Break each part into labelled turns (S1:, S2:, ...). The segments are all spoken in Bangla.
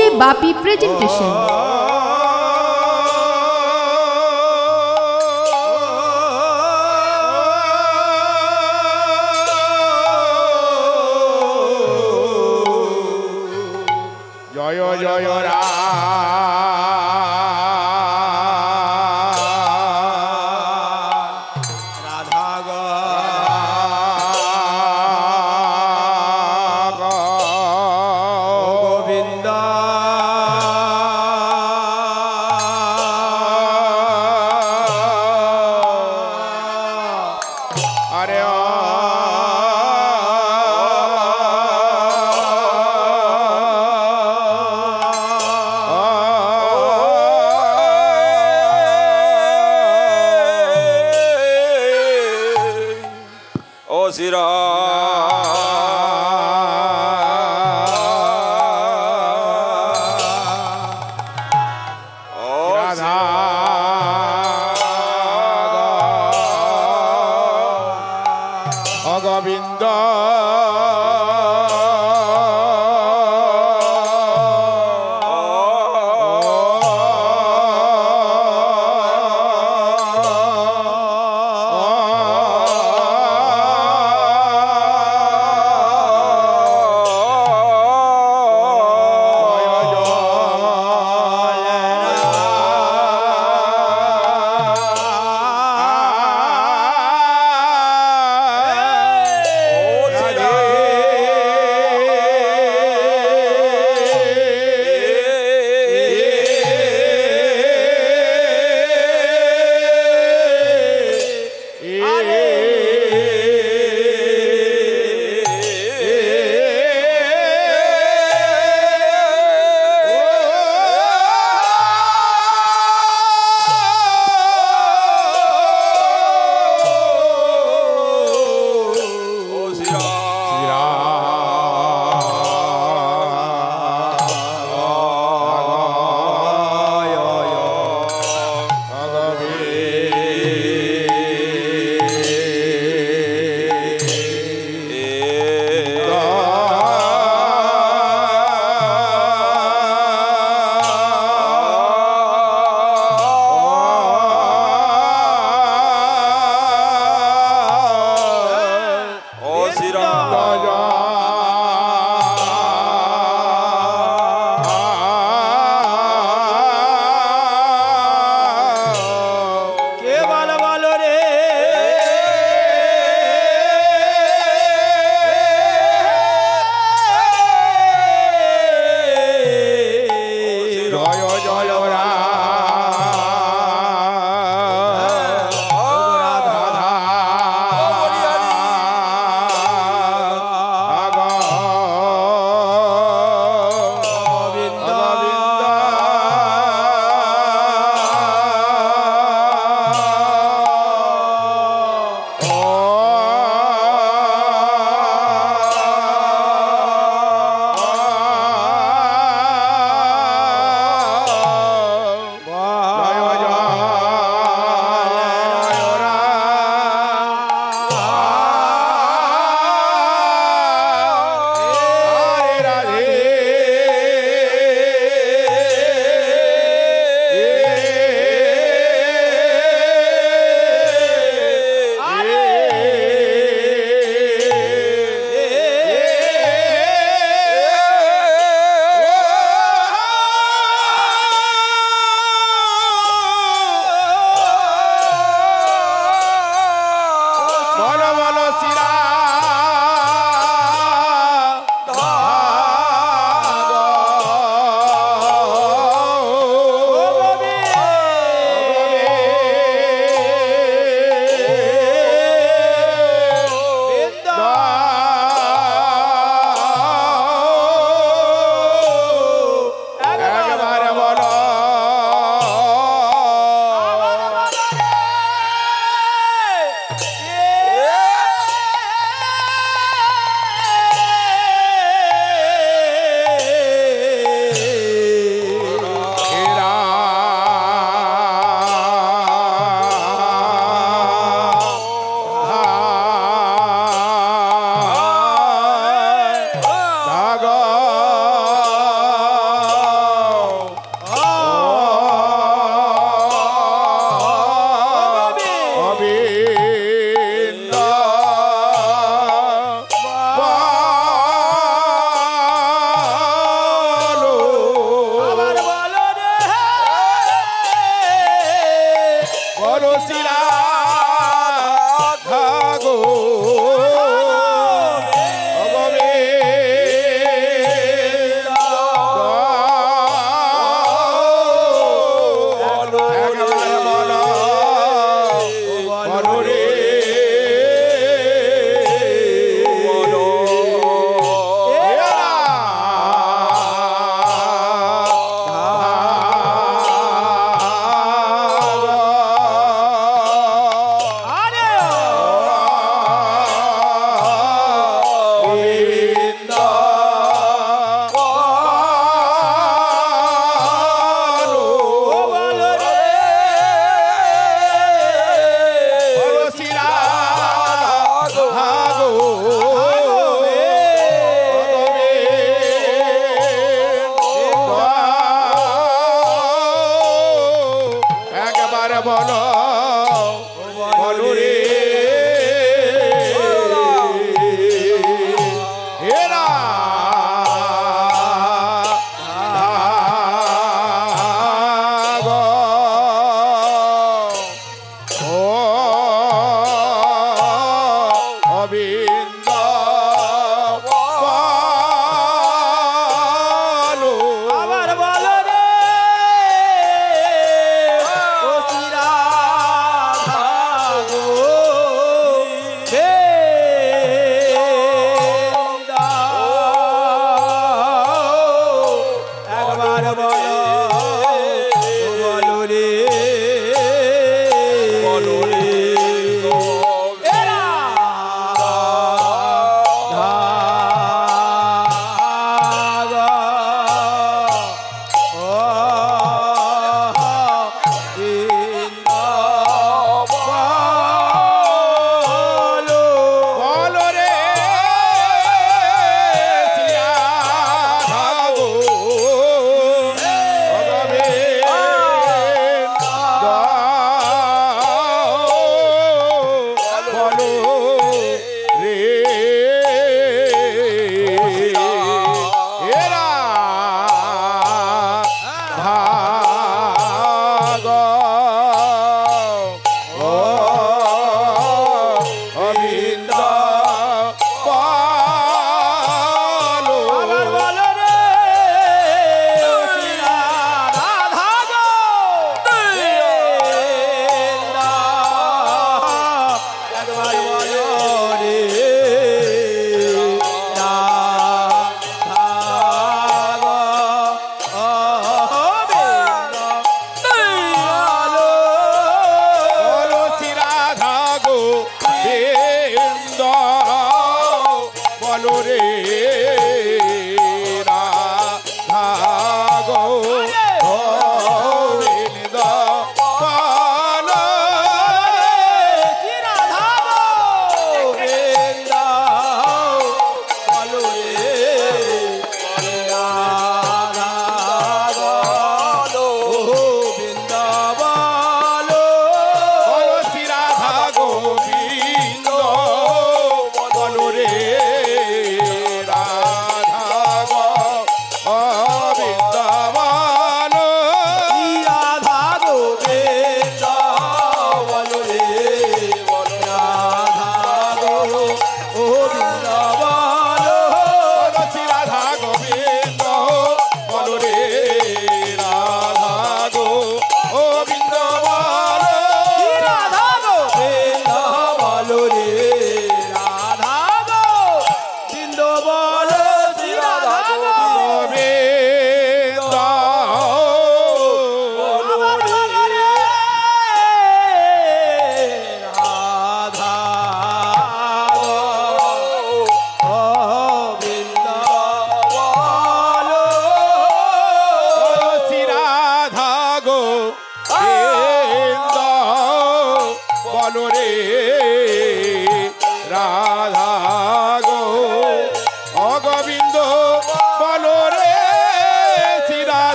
S1: DJ Bapi presentation. বলো বলো রে হেরা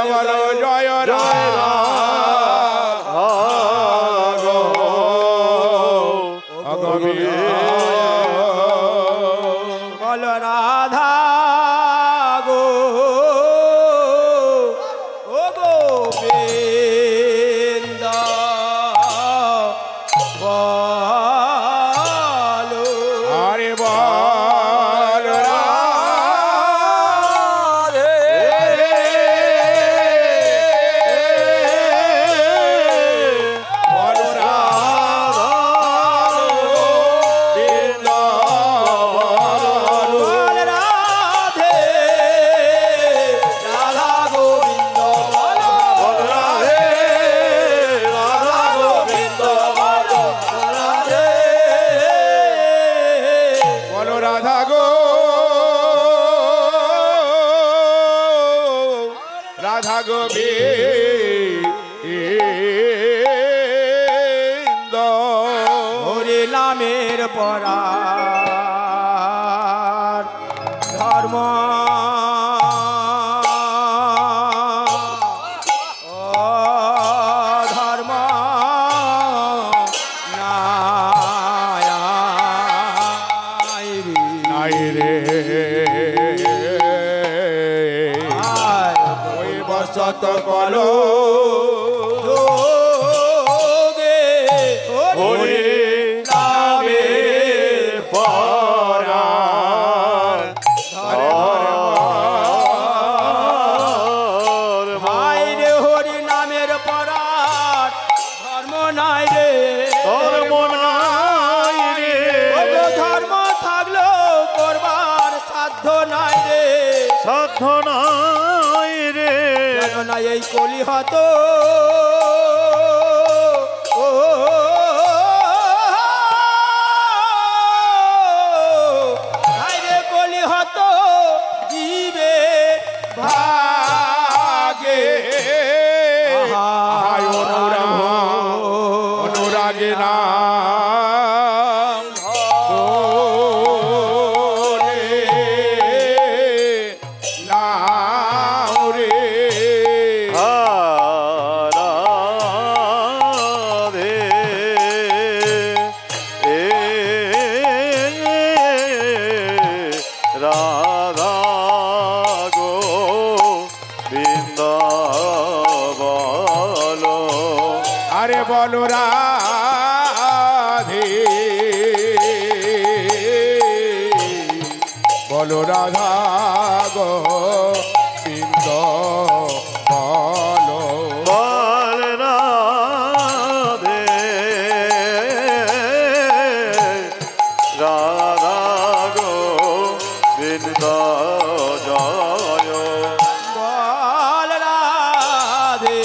S1: বলো জয় রাধা
S2: বল রাধা গো ও গোবিন্দ বলো
S1: আরে বল রাধে বল রাধা গোবিন্দ বল
S2: বল রাধে রাধা গোবিন্দ বলো
S1: বল রাধে রাধা গোবিন্দ বলো
S2: রাধে
S1: বলো রাধা গো রাধা গোবিন্দ
S2: হরি নামের পরার ধর্ম ও ধর্ম
S1: নাই রে ওই বসত কলো হরি নামের পরা
S2: ভাই রে হরি নামের পরার ধর্ম নাই রে
S1: ধর্ম নাই রে
S2: ওগো ধর্ম থাকলো করবার সাধ্য নাই রে
S1: সাধ্য নাই রে
S2: কেননা এই কলি হত ও ভাই রে কলি হত জীবে
S1: ভাগে
S2: আহা,
S1: অনুরাগে নাম বলে নাও রে
S3: রাধে রাধা গো বৃন্দ বলো
S1: আরে বলো রাধে বলো রাধা গো বিন্দ বলো
S3: বল রাধে রাধা গো বৃন্দ জয়
S2: বল রাধে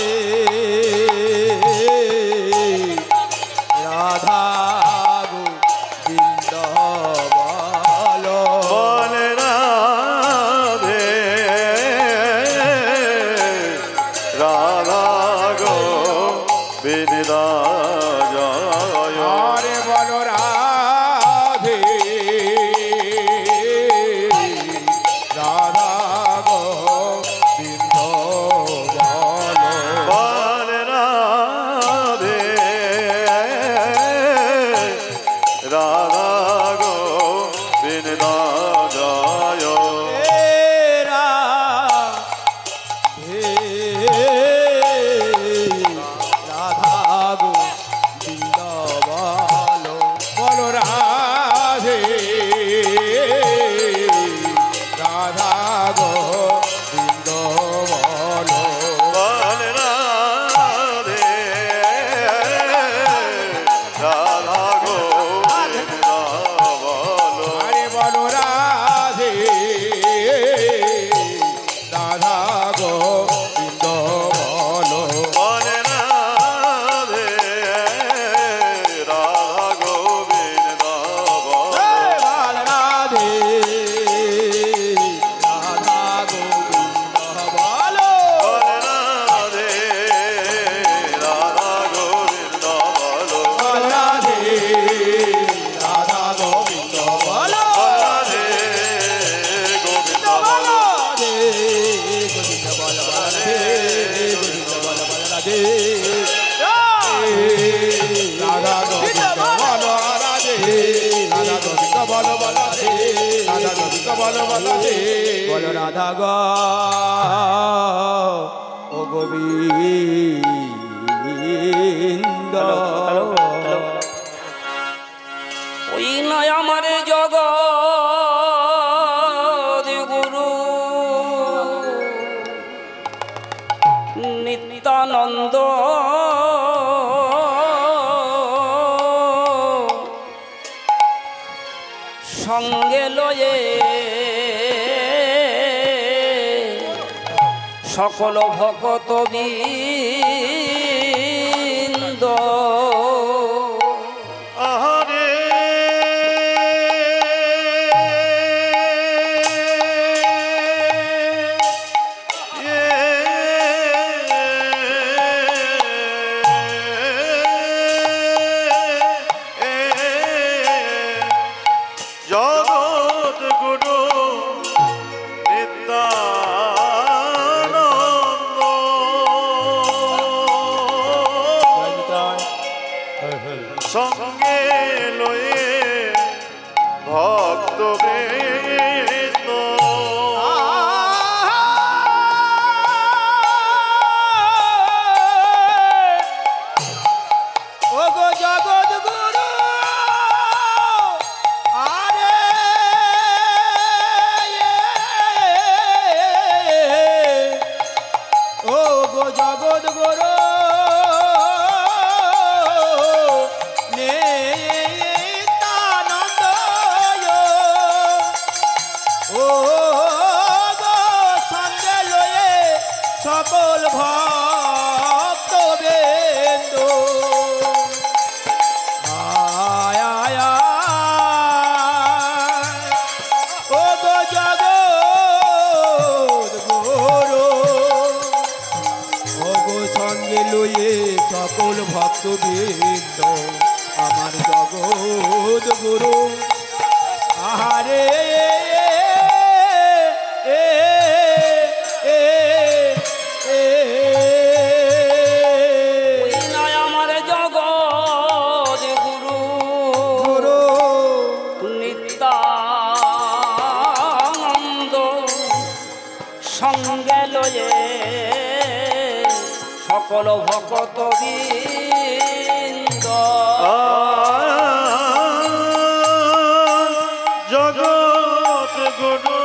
S2: রাধা গোবিন্দ বলো
S3: বল রাধে রাধা গো বৃন্দ জয়
S1: আরে বলো রাধে রাধা গো বিন্দ বলো
S3: বল রাধে রাধা গো বৃন্দ জয়
S2: তেরা হে রাধা
S1: বলো বাতাসে
S2: বলো রাধা গ ও গোবিন্দ
S4: ওই নয় আমার জগৎ গুরু নিত্যানন্দ সঙ্গে লয়ে সকল ভকত বৃন্দ
S3: আহারে জগৎ গুরু নিত্যানন্দ সঙ্গে লয়ে ভক্ত বৃন্দ
S2: ও গো জগৎ গুরু আরে ও গো জগৎ গুরু নিত্যানন্দ ও গো সঙ্গে লয়ে সকল ভক্ত বৃন্দ আয় আয় আয় ও গো জগৎ গুরু ও গো সঙ্গে লয়ে সকল ভক্তবৃন্দ আমার জগৎ গুরু আহারে
S4: ওই নয় আমার জগৎ গুরু
S2: গুরু
S4: নিত্যানন্দ সঙ্গে লয়ে সকল ভকত বৃন্দ
S3: জগৎ গুরু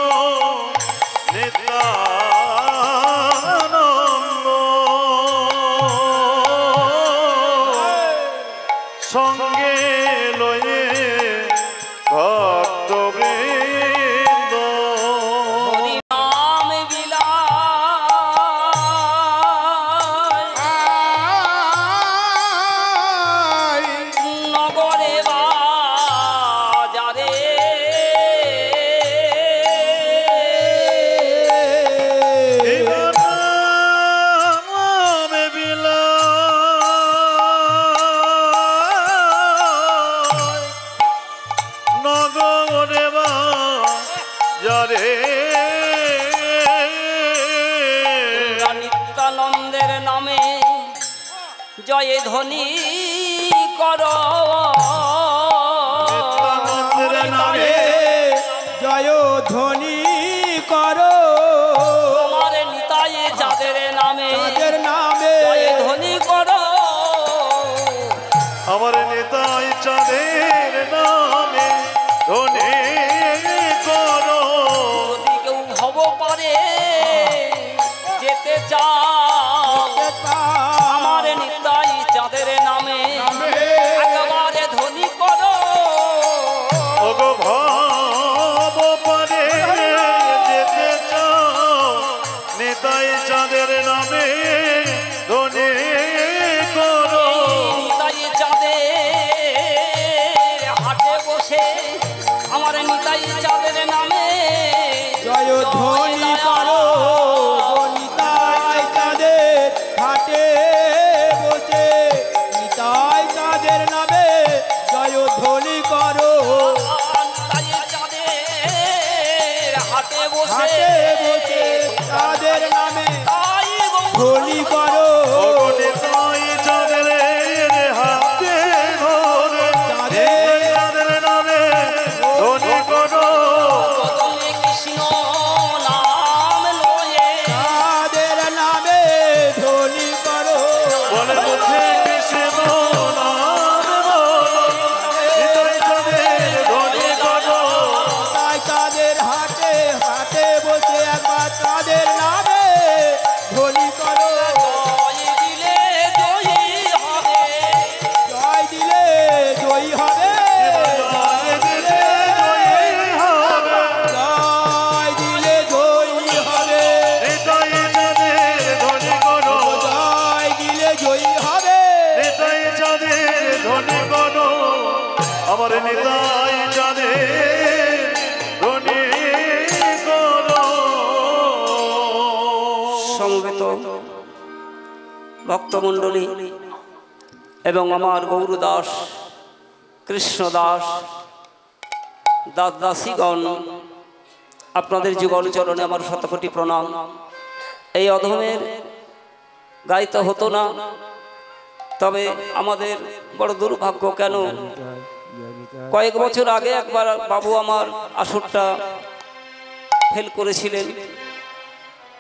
S3: নিত্যানন্দ সঙ্গে লয়ে ভক্ত বৃন্দ
S4: হরি নাম বিলায় নগরে বাজারে
S3: নামে বিলায় নগরে বাজারে
S4: নিত্যানন্দের নামে জয় ধ্বনি কর
S3: নিত্যানন্দের নামে
S2: জয় ধ্বনি করো
S4: আমার নিতাই যাদের নামে
S2: তাদের নামে
S4: জয় ধ্বনি কর
S3: আমার নেতাই চাঁদের নামে ধনে করো
S4: যদি কেউ ভব পারে যেতে চাও আমার নিতাই চাঁদের নামে একবারে ধ্বনি করো
S3: ওগো ভাব পারে যেতে চাও নেতাই চাঁদের নামে ধনে করো
S4: নিতাই চাঁদের হাটে বসে আমার নিতাই চাঁদের নামে
S2: জয় ধ্বনি করো নিতাই চাঁদের হাটে বসে নিতাই চাঁদের নামে জয় ধ্বনি করো
S4: নিতাই চাঁদের হাটে বসে
S2: হাটে বসে তাদের নামে
S4: তাই গো
S2: ধ্বনি করো
S3: ওগো নেতাই চাঁদের হাতে ধরে
S2: চাঁদের
S3: চাঁদের নামে ধনে করো
S4: কদমে কে
S3: নিতাই জানে ধনী করো।
S4: সমবেত ভক্তমণ্ডলী এবং আমার গৌরদাস কৃষ্ণদাস দাসদাসীগণ, আপনাদের যুগল চরণে আমার শতকোটি প্রণাম। এই অধমের গাইতে হতো না, তবে আমাদের বড় দুর্ভাগ্য। কেন কয়েক বছর আগে একবার বাবু আমার আসরটা ফেল করেছিলেন,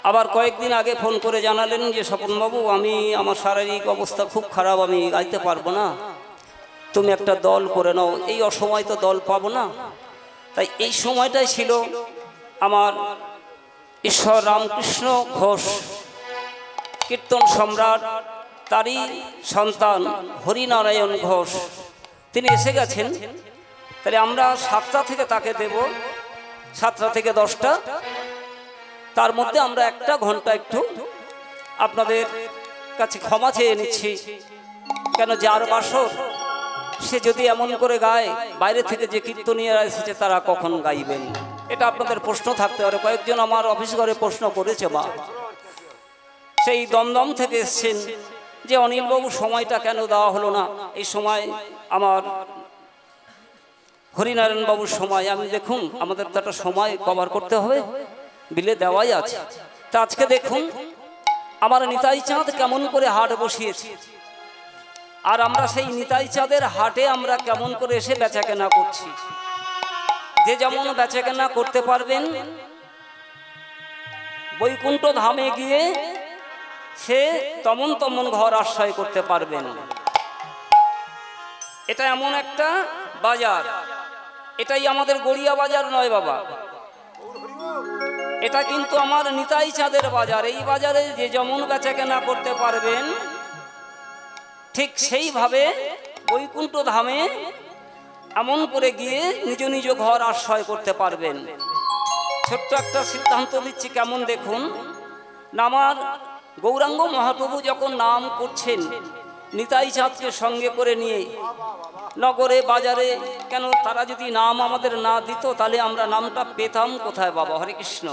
S4: আবার কয়েকদিন আগে ফোন করে জানালেন যে স্বপনবাবু, আমি আমার শারীরিক অবস্থা খুব খারাপ, আমি গাইতে পারবো না, তুমি একটা দল করে নাও। এই অসময় তো দল পাবো না। তাই এই সময়টাই ছিল আমার ঈশ্বর রামকৃষ্ণ ঘোষ কীর্তন সম্রাট, তারই সন্তান হরিনারায়ণ ঘোষ, তিনি এসে গেছেন। তাহলে আমরা 7টা থেকে তাকে দেব, 7টা থেকে 10টা, তার মধ্যে আমরা 1 ঘন্টা একটু আপনাদের কাছে ক্ষমা চেয়ে নিচ্ছি। কেন যার বাসর সে যদি এমন করে গায়, বাইরে থেকে যে কীর্তনীয়রা এসেছে তারা কখন গাইবেন? এটা আপনাদের প্রশ্ন থাকতে পারে। কয়েকজন আমার অফিস ঘরে প্রশ্ন করেছে, বা সেই দমদম থেকে এসছেন যে অনিলবাবু সময়টা কেন দেওয়া হলো না? এই সময় আমার হরিনারায়ণ বাবুর সময়, আমি দেখুন আমাদের তো একটা সময় কভার করতে হবে, বিলে দেওয়াই আছে। তা আজকে দেখুন আমার নিতাই চাঁদ কেমন করে হাট বসিয়েছে, আর আমরা সেই নিতাই চাঁদের হাটে আমরা কেমন করে এসে বেচাকেনা করছি। যে যেমন বেচাকেনা করতে পারবেন, বৈকুণ্ঠ ধামে গিয়ে সে তেমন তেমন ঘর আশ্রয় করতে পারবেন। এটা এমন একটা বাজার, এটাই আমাদের গড়িয়া বাজার নয় বাবা, এটা কিন্তু আমার নিতাই চাঁদের বাজার। এই বাজারে যে যেমন বেচাকেনা করতে পারবেন, ঠিক সেইভাবে বৈকুণ্ঠ ধামে এমন করে গিয়ে নিজ নিজ ঘর আশ্রয় করতে পারবেন। ছোট্ট একটা সিদ্ধান্ত দিচ্ছি, কেমন দেখুন না, আমার গৌরাঙ্গ মহাপ্রভু যখন নাম করছেন নিতাই চাঁদকে সঙ্গে করে নিয়ে নগরে বাজারে, কেন তারা যদি নাম আমাদের না দিত তাহলে আমরা নামটা পেতাম কোথায় বাবা? হরে কৃষ্ণ।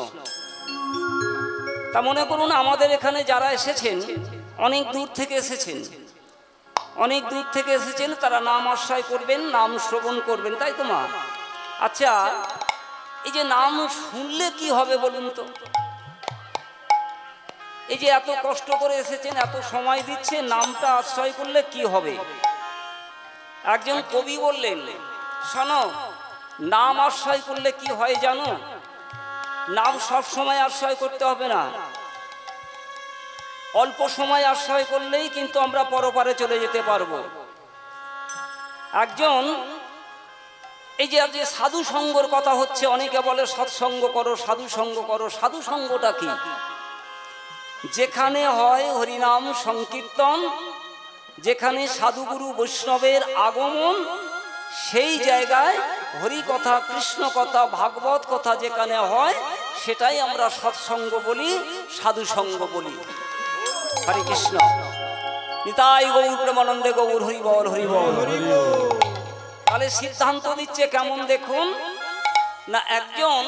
S4: তা মনে করুন আমাদের এখানে যারা এসেছেন অনেক দূর থেকে এসেছেন, অনেক দূর থেকে এসেছেন, তারা নাম আশ্রয় করবেন, নাম শ্রবণ করবেন, তাই তো মা? আচ্ছা, এই যে নাম শুনলে কি হবে বলুন তো? এই যে এত কষ্ট করে এসেছেন, এত সময় দিচ্ছেন, নামটা আশ্রয় করলে কি হবে? একজন কবি বললেন, শোনো, নাম আশ্রয় করলে কি হয় জানো? নাম সব সময় আশ্রয় করতে হবে না, অল্প সময় আশ্রয় করলেই কিন্তু আমরা পরপারে চলে যেতে পারবো। একজন এই যে সাধু সঙ্গর কথা হচ্ছে, অনেকে বলে সৎসঙ্গ করো, সাধু সঙ্গ করো। সাধু সঙ্গটা কি? যেখানে হয় হরিনাম সংকীর্তন, যেখানে সাধুগুরু বৈষ্ণবের আগমন, সেই জায়গায় হরি কথা, কৃষ্ণ কথা, ভাগবত কথা যেখানে হয়, সেটাই আমরা সৎসঙ্গ বলি, সাধু সঙ্গ বলি। হরে কৃষ্ণ। নিতাই গৌর প্রেমানন্দে গৌর, হরি বল, হরি বল। তাহলে সিদ্ধান্ত দিচ্ছে কেমন দেখুন না, একজন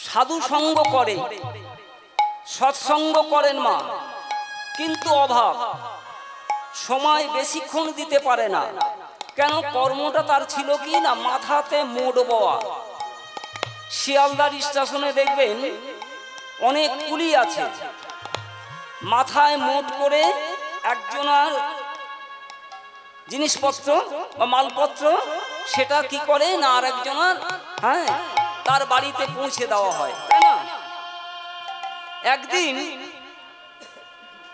S4: সাধু সঙ্গ করে, সৎসঙ্গ করেন মা, কিন্তু অভাব, সময় বেশিক্ষণ দিতে পারে না। কেন? কর্মটা তার ছিল কি না, মাথাতে মোড় বওয়া। শিয়ালদার স্টেশনে দেখবেন অনেক কুলি আছে, মাথায় মোট করে একজনের জিনিসপত্র বা মালপত্র সেটা কি করে না আর একজনের তার বাড়িতে পৌঁছে দেওয়া হয়, তাই না? একদিন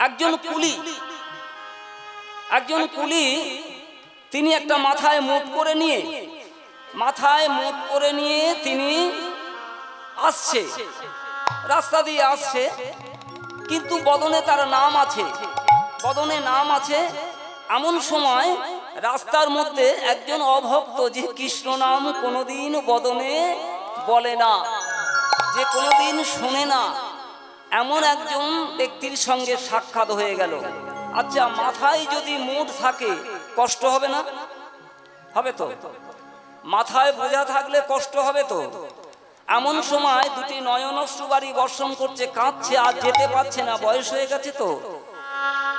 S4: একজন কুলি তিনি একটা মাথায় মোট করে নিয়ে তিনি আসছে, রাস্তা দিয়ে আসছে, কিন্তু বদনে তার নাম আছে, বদনে নাম আছে। এমন সময় রাস্তার মধ্যে একজন অভক্ত, যে কৃষ্ণ নাম কোনোদিন বদনে বলে না, যে কোনোদিন শোনে না, এমন একজন ব্যক্তির সঙ্গে সাক্ষাৎ হয়ে গেল। আচ্ছা, মাথায় যদি মোট থাকে কষ্ট হবে না? হবে তো, মাথায় বোঝা থাকলে কষ্ট হবে তো। এমন সময় দুটি নয়নশ্রুবারি বর্ষণ করছে, কাঁদছে, আর যেতে পারছে না, বয়স হয়ে গেছে তো।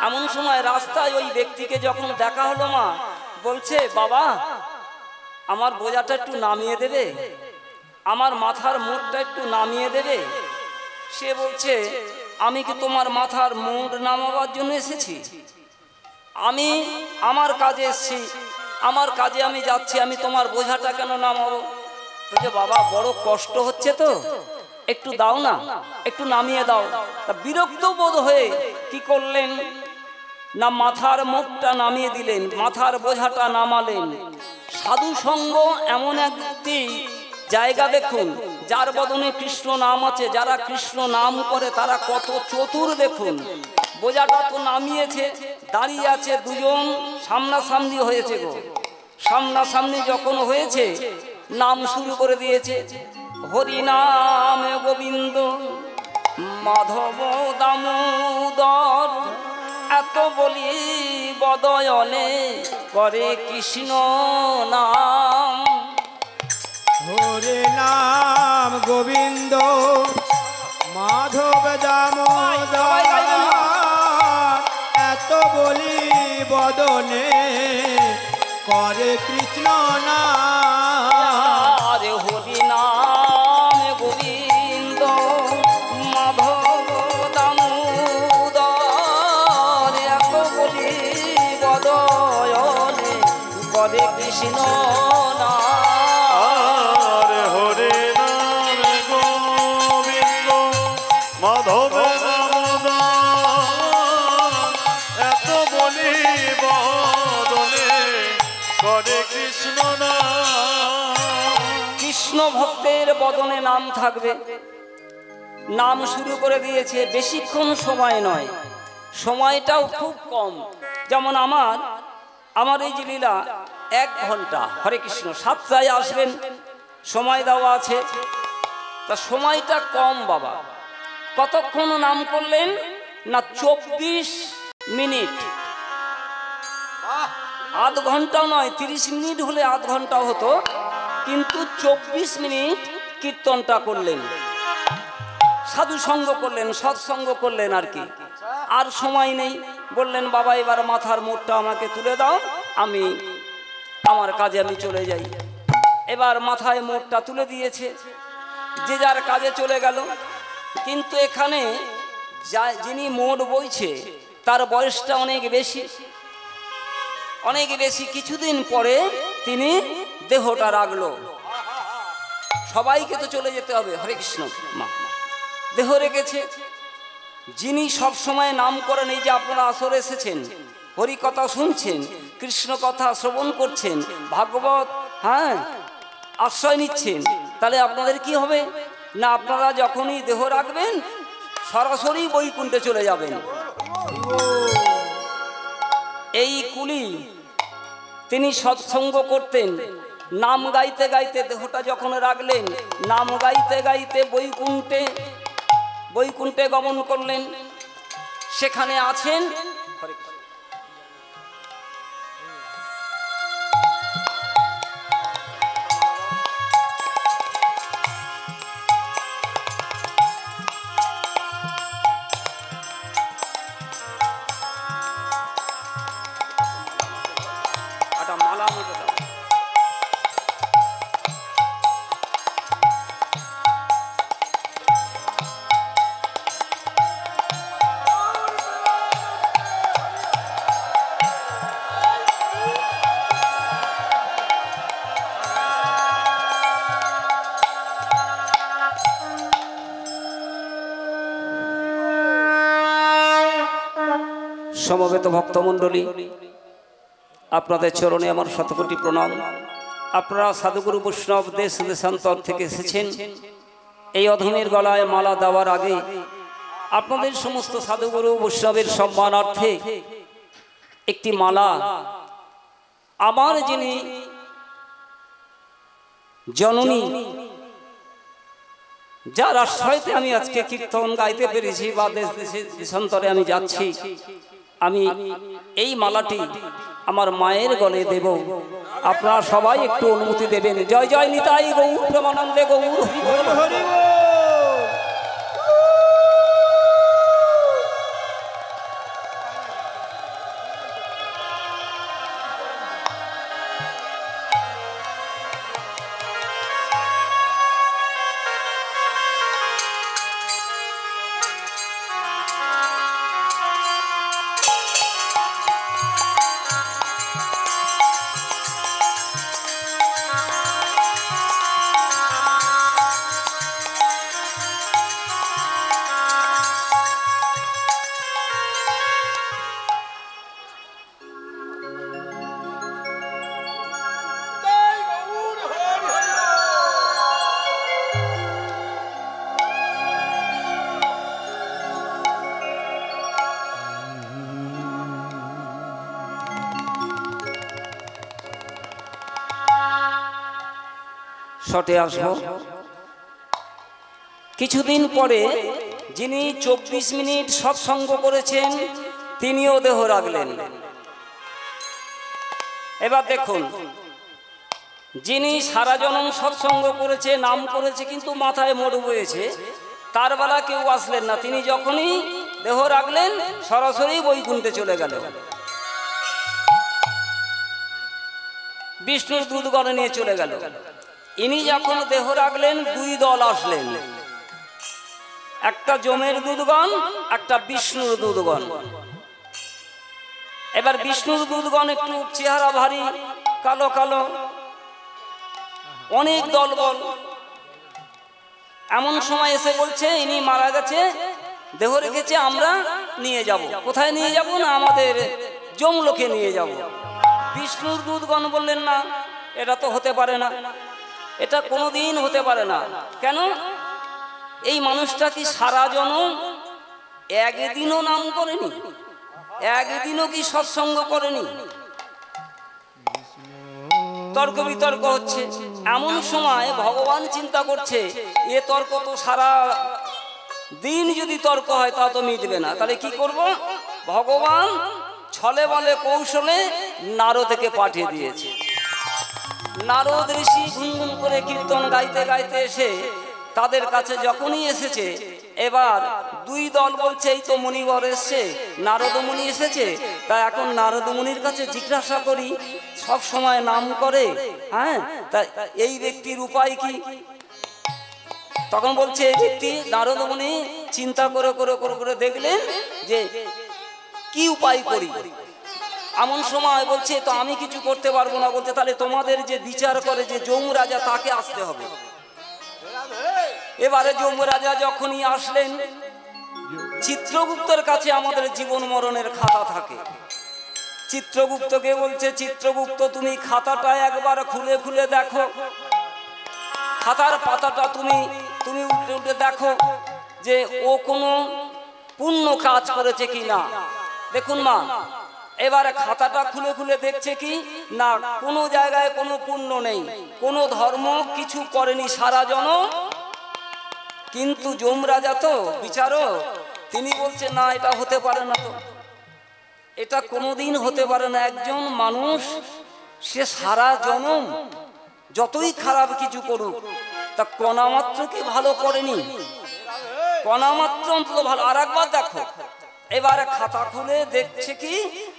S4: এমন সময় রাস্তায় ওই ব্যক্তিকে যখন দেখা হলো, মা বলছে, বাবা আমার বোঝাটা একটু নামিয়ে দেবে, আমার মাথার মুড়টা একটু নামিয়ে দেবে। সে বলছে, আমি কি তোমার মাথার মুড় নামাবার জন্য এসেছি? আমি আমার কাজে এসেছি, আমার কাজে আমি যাচ্ছি, আমি তোমার বোঝাটা কেন নামাবো? বলছে, বাবা বড় কষ্ট হচ্ছে তো, একটু দাও না, একটু নামিয়ে দাও। তা বিরক্ত বোধ হয়ে কি করলেন না, মাথার মুখটা নামিয়ে দিলেন, মাথার বোঝাটা নামালেন। সাধু সঙ্গ এমন একটি জায়গা দেখুন, যার বদনে কৃষ্ণ নাম আছে, যারা কৃষ্ণ নাম করে তারা কত চতুর দেখুন। বোঝাটা তো নামিয়েছে, দাঁড়িয়ে আছে দুজন, সামনাসামনি হয়েছে গো। সামনাসামনি যখন হয়েছে, নাম শুরু করে দিয়েছে, হরি নাম গোবিন্দ মাধব দামোদর, এত বলি বদয়নে করে কৃষ্ণ নাম।
S2: হরে নাম গোবিন্দ মাধব দামোদর, এত বলি বদনে করে কৃষ্ণ নাম।
S4: আরে হরি নাম গোবিন্দ মাধব দামোদর, এত বলি বদয়নে করে কৃষ্ণ নাম।
S3: আরে হরে নাম গোবিন্দ মাধব দামোদর, এত বলি বদনে করে কৃষ্ণ নাম।
S4: কৃষ্ণ ভক্তের বদনে নাম থাকবে। নাম শুরু করে দিয়েছে, বেশিক্ষণ সময় নয়, সময়টাও খুব কম। যেমন আমার এই যে লীলা 1 ঘন্টা, হরে কৃষ্ণ 7টায় আসবেন, সময় দেওয়া আছে, তা সময়টা কম বাবা। কতক্ষণ নাম করলেন না, 24 মিনিট। আধ ঘন্টাও নয়, 30 মিনিট হলে আধ ঘন্টাও হতো, কিন্তু 24 মিনিট কীর্তনটা করলেন, সাধু সঙ্গ করলেন, সৎসঙ্গ করলেন আর কি। আর সময় নেই, বললেন, বাবা এবার মাথার মুড়টা আমাকে তুলে দাও, আমি আমার কাজে আমি চলে যাই। এবার মাথায় মুড়টা তুলে দিয়েছে, যে যার কাজে চলে গেল। কিন্তু এখানে যিনি মোড় বইছে তার বয়সটা অনেক বেশি, অনেক বেশি। কিছুদিন পরে তিনি দেহটা রাখলো, সবাইকে তো চলে যেতে হবে, হরে কৃষ্ণ, মা দেহ রেখেছে। যিনি সব সময় নাম করেন, এই যে আপনারা আসরে এসেছেন, হরি কথা শুনছেন, কৃষ্ণ কথা শ্রবণ করছেন, ভাগবত আশ্রয় নিচ্ছেন, তাহলে আপনাদের কি হবে না, আপনারা যখনই দেহ রাখবেন সরাসরি বৈকুণ্ঠে চলে যাবেন। এই কুলি তিনি সৎসঙ্গ করতেন, নাম গাইতে গাইতে দেহটা যখন রাখলেন, নাম গাইতে গাইতে বৈকুণ্ঠে গমন করলেন। সেখানে আছেন একটা মালা মতো দাও। সমবেত ভক্তমণ্ডলী, আপনাদের চরণে আমার শতকোটি প্রণাম। আপনারা সাধুগুরু বৈষ্ণব দেশ দেশান্তর থেকে এসেছেন। এই অধমের গলায় মালা দেওয়ার আগে আপনাদের সমস্ত সাধুগুরু বৈষ্ণবের সম্মানার্থে একটি মালা আমার যিনি জননী, যার আশ্রয়তে আমি আজকে কীর্তন গাইতে পেরেছি বা দেশ দেশান্তরে আমি যাচ্ছি, আমি এই মালাটি আমার মায়ের গলে দেব। আপনারা সবাই একটু অনুমতি দেবেন। জয় জয় নিতাই গৌর প্রেমানন্দে গৌর হরি বল।
S2: হরি বল।
S4: শটে আসবো। কিছুদিন পরে যিনি 24 মিনিট সৎসঙ্গ করেছেন তিনিও দেহ রাখলেন। এবার দেখুন, যিনি সারা জনম সৎসঙ্গ করেছে, নাম করেছে, কিন্তু মাথায় মোড় বয়েছে, তার বেলা কেউ আসলেন না। তিনি যখনই দেহ রাখলেন সরাসরি বৈকুণ্ঠে চলে গেল। বিষ্ণুর দুধগণ নিয়ে চলে গেল। ইনি যখন দেহ রাখলেন দুই দল আসলেন, একটা যমের দুধগণ, একটা বিষ্ণুর দুধগণ। এবার বিষ্ণুর দুধগণ একটু চেহারা ভারী, কালো কালো, অনেক দলবল। এমন সময় এসে বলছে ইনি মারা গেছে, দেহ রেখেছে, আমরা নিয়ে যাব। কোথায় নিয়ে যাব? না, আমাদের যমলোকে নিয়ে যাব। বিষ্ণুর দুধগণ বললেন না, এটা তো হতে পারে না, এটা কোনোদিন হতে পারে না। কেন? এই মানুষটা কি সারা জনম একদিনও নাম করেনি, একদিনও কি সৎসঙ্গ করেনি? তর্ক বিতর্ক হচ্ছে। এমন সময় ভগবান চিন্তা করছে, এ তর্ক তো সারা দিন যদি তর্ক হয় তা তো মিটবে না, তাহলে কি করব? ভগবান ছলে বলে কৌশলে নারদকে পাঠিয়ে দিয়েছে। নারদ ঋষি গুনগুন করে কীর্তন গাইতে গাইতে এসে তাদের কাছে যখনই এসেছে, এবার দুই দল বলছে এই তো মুনিবর এসছে, নারদ মুনি এসেছে, তাই এখন নারদ মুনির কাছে জিজ্ঞাসা করি, সব সময় নাম করে, হ্যাঁ, তা এই ব্যক্তির উপায় কি? তখন বলছে এই ব্যক্তি, নারদ মুনি চিন্তা করে করে করে করে দেখলেন যে কি উপায় করি। এমন সময় বলছে তো আমি কিছু করতে পারবো না। বলছে তাহলে তোমাদের যে বিচার করে যে যমরাজা, তাকে আসতে হবে। এবারে যমরাজা যখনই আসলেন, চিত্রগুপ্তের কাছে আমাদের জীবন মরণের খাতা থাকে। চিত্রগুপ্তকে বলছে, চিত্রগুপ্ত তুমি খাতাটা একবার খুলে খুলে দেখো, খাতার পাতাটা তুমি তুমি উল্টে উল্টে দেখো যে ও কোনো পুণ্য কাজ করেছে কি না। দেখুন মা, এবারে খাতাটা খুলে খুলে দেখছে কি না, কোনো জায়গায় কোনো পুণ্য নেই, কোনো ধর্ম কিছু করেনি সারা জনম। কিন্তু যমরাজা তো বিচারক, তিনি বলছে না, এটা হতে পারে না, তো এটা কোনোদিন হতে পারে না। একজন মানুষ সে সারা জনম যতই খারাপ কিছু করুক, তা কণামাত্র কি ভালো করেনি, কণামাত্র অন্তত ভালো। আর একবার দেখো। এবারে খাতা খুলে দেখছে কি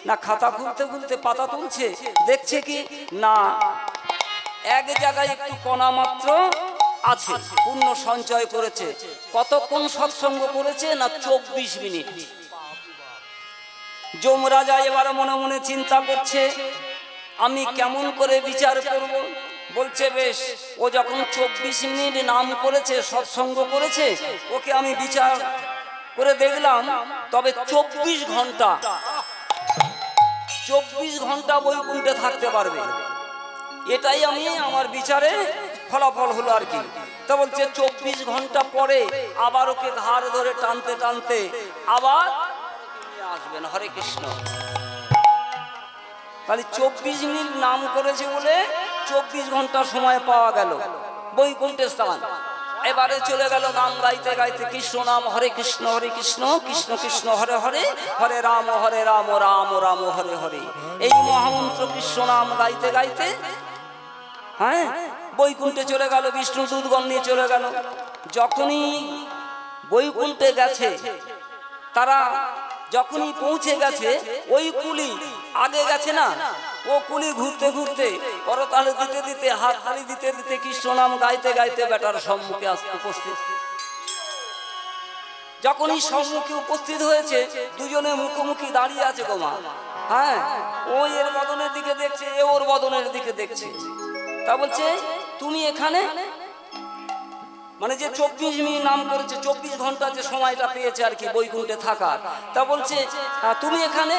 S4: না, খাতা খুলতে খুলতে পাতা তুলছে, দেখছে কি না, এক জায়গায় একটু কণা মাত্র আছে, পুণ্য সঞ্চয় করেছে। কতক্ষণ সৎসঙ্গ করেছে না, 24 মিনিট। যমরাজা এবার মনে মনে চিন্তা করছে, আমি কেমন করে বিচার করব। বলছে বেশ, ও যখন 24 মিনিট নাম করেছে, সৎসঙ্গ করেছে, ওকে আমি বিচার করে দেখলাম, তবে 24 ঘন্টা বৈকুণ্ঠে থাকতে পারবে, এটাই আমি আমার বিচারে ফলাফল হলো আর কি। তা বলছে 24 ঘন্টা পরে আবার ওকে ঘাড় ধরে টানতে টানতে আবার নিয়ে আসবেন। হরে কৃষ্ণ। তাহলে 24 মিনিট নাম করেছে বলে 24 ঘন্টা সময় পাওয়া গেল বৈকুণ্ঠে স্থান। এবারে চলে গেল নাম গাইতে গাইতে, কৃষ্ণ নাম, হরে কৃষ্ণ কৃষ্ণ কৃষ্ণ হরে হরে, হরে রাম রাম রাম হরে হরে। এই মহামন্ত্র কৃষ্ণ নাম গাইতে গাইতে হ্যাঁ বৈকুণ্ঠে চলে গেল, বিষ্ণু দূতগণ নিয়ে চলে গেল। যখনই বৈকুণ্ঠে গেছে, তারা যখনই পৌঁছে গেছে, ওই কুলি আগে গেছে না, ও কুলি ঘুরতে ঘুরতে করতালি দিতে দিতে, হাত তালি দিতে দিতে, কৃষ্ণ নাম গাইতে গাইতে বেটার সম্মুখে উপস্থিত। যখনই সম্মুখে উপস্থিত হয়েছে, দুজনে মুখোমুখি দাঁড়িয়ে আছে গো মা। হ্যাঁ, ও এর বদনের দিকে দেখছে, এ ওর বদনের দিকে দেখছে। তা বলছে তুমি এখানে, মানে যে 24 মিনিট নাম করেছে, 24 ঘন্টা যে সময়টা পেয়েছে আর কি বৈকুণ্ঠে থাকার। তা বলছে তুমি এখানে,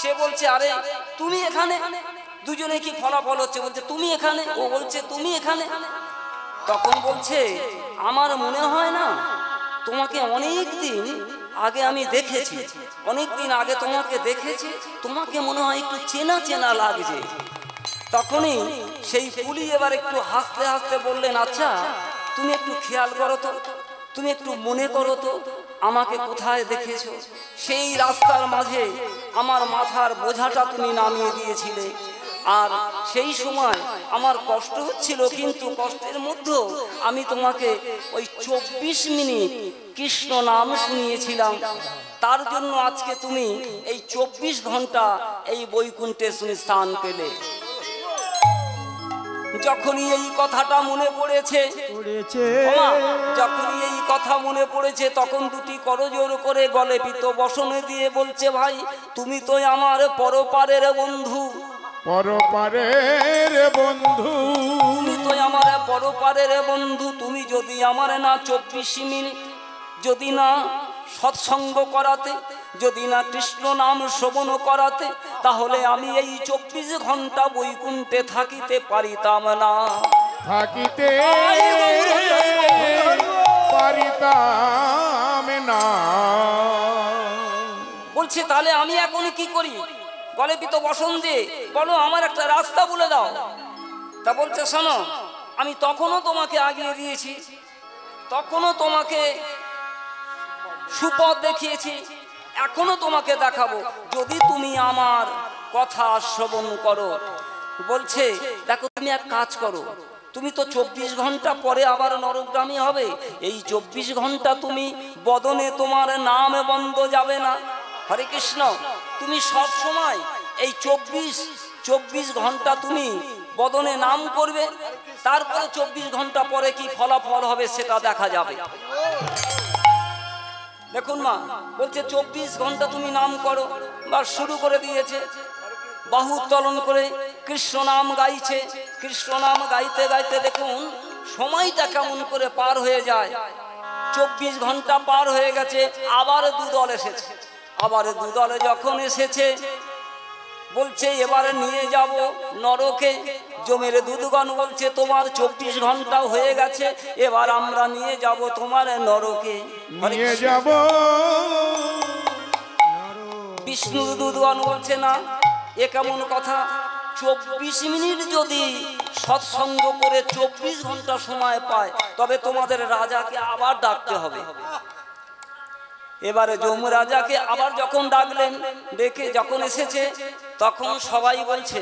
S4: সে বলছে আরে তুমি এখানে। দুজনে কি ফলাফল হচ্ছে, বলছে তুমি এখানে, ও বলছে তুমি এখানে। তখন বলছে আমার মনে হয় না তোমাকে অনেক দিন আগে আমি দেখেছি, অনেক দিন আগে তোমাকে দেখেছি, তোমাকে মনে হয় একটু চেনা চেনা লাগছে। তখনই সেই কুলি এবার একটু হাসতে হাসতে বললেন, আচ্ছা তুমি একটু খেয়াল করো তো, তুমি একটু মনে করো তো আমাকে কোথায় দেখেছো। সেই রাস্তার মাঝে আমার মাথার বোঝাটা তুমি নামিয়ে দিয়েছিলে, আর সেই সময় আমার কষ্ট হচ্ছিল, কিন্তু কষ্টের মধ্যেও আমি তোমাকে ওই 24 মিনিট কৃষ্ণ নাম শুনিয়েছিলাম। তার জন্য আজকে তুমি এই 24 ঘন্টা এই বৈকুণ্ঠে তুমি স্থান পেলে। যখনই এই কথাটা মনে পড়েছে, যখনই এই কথা মনে পড়েছে, তখন দুটি করজোর করে গলে পিত বসনে দিয়ে বলছে, ভাই তুমি তো আমার পরপারের বন্ধু,
S1: পরপারের বন্ধু,
S4: তুমি তো আমার পরপারের বন্ধু। তুমি যদি আমার না 24 মিনিট যদি না সৎসঙ্গ করাতে, যদি না কৃষ্ণ নাম শ্রবণ করাতে, তাহলে আমি এই 24 ঘন্টা বৈকুণ্ঠে থাকিতে পারিতাম না,
S1: থাকিতে পারিতাম না।
S4: বলছে তাহলে আমি এখন কি করি? গলে পিত বসন দিয়ে বলো আমার একটা রাস্তা বলে দাও। তা বলছে শোনো, আমি তখনও তোমাকে আগিয়ে দিয়েছি, তখনও তোমাকে সুপথ দেখিয়েছি, এখনো তোমাকে দেখাবো, যদি তুমি আমার কথা শ্রবণ করো। বলছে দেখো তুমি এক কাজ করো, তুমি তো 24 ঘন্টা পরে আবার নরকগামী হবে, এই 24 ঘন্টা তুমি বদনে তোমার নাম বন্ধ যাবে না, হরে কৃষ্ণ। তুমি সব সময় এই 24 ঘন্টা তুমি বদনে নাম করবে, তারপরে 24 ঘন্টা পরে কি ফলাফল হবে সেটা দেখা যাবে। দেখুন মা, বলছে 24 ঘন্টা তুমি নাম করো, বা শুরু করে দিয়েছে, বাহু উত্তোলন করে কৃষ্ণ নাম গাইছে। কৃষ্ণ নাম গাইতে গাইতে দেখুন সময়টা কেমন করে পার হয়ে যায়। 24 ঘন্টা পার হয়ে গেছে, আবার দুদল এসেছে। আবার দুদলে যখন এসেছে, বলছে এবারে নিয়ে যাব নরকে। জমের দুধগণ বলছে তোমার 24 ঘন্টা হয়ে গেছে, এবার আমরা নিয়ে যাব তোমার নরকে,
S1: নিয়ে যাব।
S4: বিষ্ণুর দুধগণ বলছে না, এ কেমন কথা, 24 মিনিট যদি সৎসঙ্গ করে 24 ঘন্টা সময় পায়, তবে তোমাদের রাজাকে আবার ডাকতে হবে। এবারে যমরাজাকে আবার যখন ডাকলেন, ডেকে যখন এসেছে, তখন সবাই বলছে,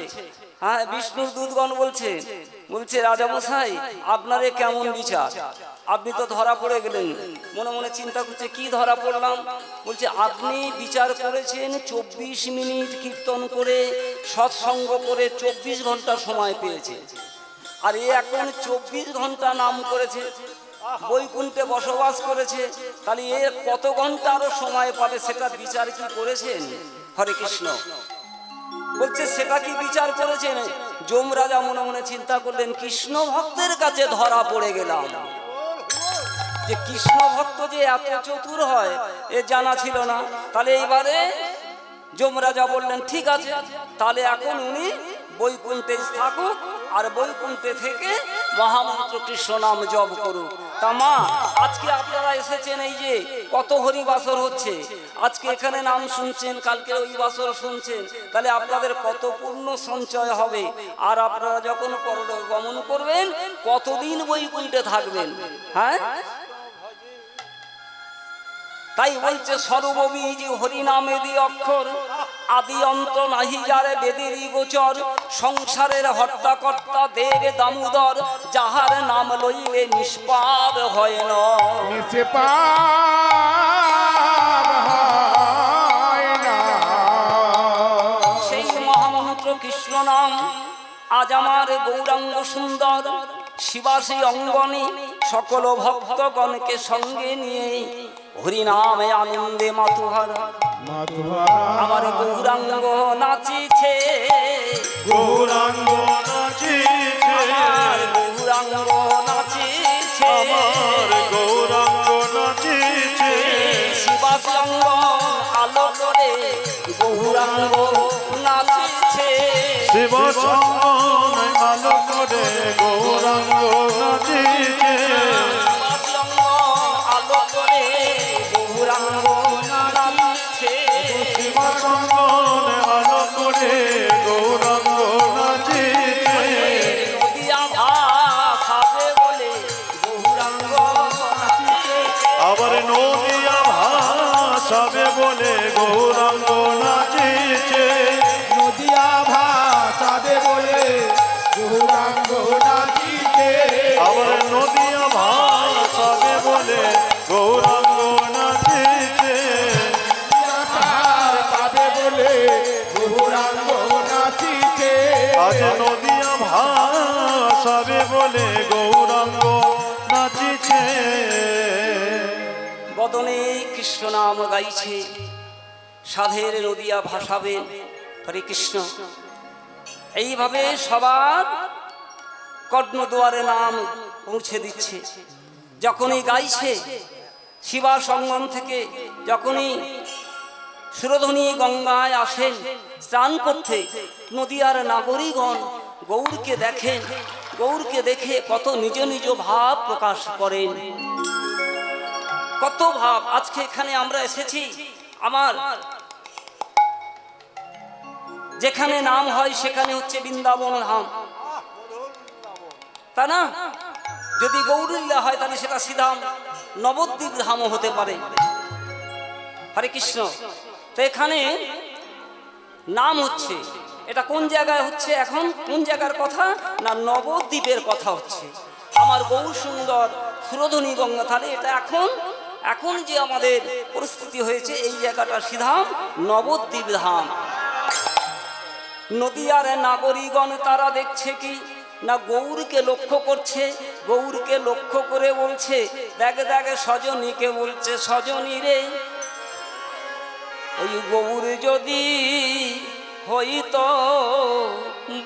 S4: হ্যাঁ বিষ্ণুর দূতগণ বলছে রাজামশাই আপনার এ কেমন বিচার, আপনি তো ধরা পড়ে গেলেন। মনে মনে চিন্তা করছে কি ধরা পড়লাম। বলছে আপনি বিচার করেছেন 24 মিনিট কীর্তন করে সৎসঙ্গ করে 24 ঘন্টা সময় পেয়েছে, আর এ এখন 24 ঘন্টা নাম করেছে, বৈকুণ্ঠে বসবাস করেছে, তাহলে এ কত ঘন্টা আরো সময় পাবে সেটা বিচার কি করেছেন? হরে কৃষ্ণ। বলছে সেটা কি বিচার করেছেন? যমরাজা মনে মনে চিন্তা করলেন, কৃষ্ণ ভক্তের কাছে ধরা পড়ে গেলাম। যে কৃষ্ণ ভক্ত যে এত চতুর হয় এ জানা ছিল না। তাহলে এইবারে যমরাজা বললেন ঠিক আছে, তাহলে এখন উনি বৈকুণ্ঠে থাকুক, আর বৈকুণ্ঠে থেকে মহামন্ত্র কৃষ্ণ নাম জপ করুক। তা মা, আজকে আপনারা এসেছেন, এই যে কত হরি বাসর হচ্ছে, আজকে এখানে নাম শুনছেন, কালকে ওই বাসর শুনছেন, তাহলে আপনাদের কত পূর্ণ সঞ্চয় হবে। আর আপনারা যখন পরলোক গমন করবেন, কতদিন বৈকুণ্ঠে থাকবেন। হ্যাঁ, তাই বলছে সর্ববীজ হরি নামে দি অক্ষর, আদি অন্ত নাহি যারে বেদেরই গোচর, সংসারের হর্তাকর্তা দেব দামোদর, যাহার নাম লইলে নিষ্পাপ হয় না। সেই মহামন্ত্র কৃষ্ণ নাম আজ আমার গৌরাঙ্গ সুন্দর শিবাসী অঙ্গনে সকল ভক্তগণকে সঙ্গে নিয়ে হরিনামে আনন্দে মাতুহারা আমার গৌরাঙ্গ নাচিছে,
S3: গৌরাঙ্গ নাচিছে,
S4: আমার গৌরাঙ্গ নাচিছে,
S3: আমার গৌরাঙ্গ নাচিছে,
S4: শিবাসী অঙ্গ আলো করে গৌরাঙ্গ নাচিছে,
S3: শিব চন্দন আলো করে গৌরাঙ্গ নাচিছে,
S4: শিবাসী অঙ্গ আলো করে গৌরাঙ্গ নাচিছে,
S3: শিব চন্দন আলো করে গৌরাঙ্গ নাচিছে,
S4: নদিয়া ভাষাবে বলে গৌরাঙ্গ নাচিছে,
S3: আবার নদিয়া ভাষাবে বলে গৌরাঙ্গ নাচিছে,
S2: নদিয়া ভাষাবে বলে গৌরাঙ্গ নাচিছে,
S3: আবার নদিয়া ভাষাবে বলে গৌরাঙ্গ নাচিছে,
S1: পাবে বলে গৌরাঙ্গ নাচিছে।
S3: আজ নদিয়া ভাষাবে বলে গৌরাঙ্গ নাচিছে।
S4: বদনে কৃষ্ণ নাম গাইছে, সাধের নদিয়া ভাসাবেন হরে কৃষ্ণ। এইভাবে সবার কর্ণদুয়ারে নাম পৌঁছে দিচ্ছে। যখনই গাইছে শিবা সঙ্গম থেকে, যখনই সুরধনী গঙ্গায় আসেন স্নান করতে, নদিয়ার নাগরিকগণ গৌরকে দেখেন, গৌরকে দেখে কত নিজ নিজ ভাব প্রকাশ করেন, কত ভাব। আজকে এখানে আমরা এসেছি, আমার যেখানে নাম হয় সেখানে হচ্ছে বৃন্দাবন ধাম, তা না? যদি গৌরীল্লা হয় তাহলে সেটা সিধাম নবদ্বীপ ধামও হতে পারে। হরে কৃষ্ণ। তো এখানে নাম হচ্ছে, এটা কোন জায়গায় হচ্ছে এখন? কোন জায়গার কথা না? নবদ্বীপের কথা হচ্ছে। আমার গৌর সুন্দর সুরধনী গঙ্গা, তাহলে এটা এখন যে আমাদের পরিস্থিতি হয়েছে, এই জায়গাটা সিধাম নবদ্বীপ ধাম। নদিয়ার নাগরিকগণ তারা দেখছে কি না, গৌরকে লক্ষ্য করছে, গৌরকে লক্ষ্য করে বলছে, দেখে দেখে সজনীকে বলছে, সজনী রে, ওই গৌর যদি হইত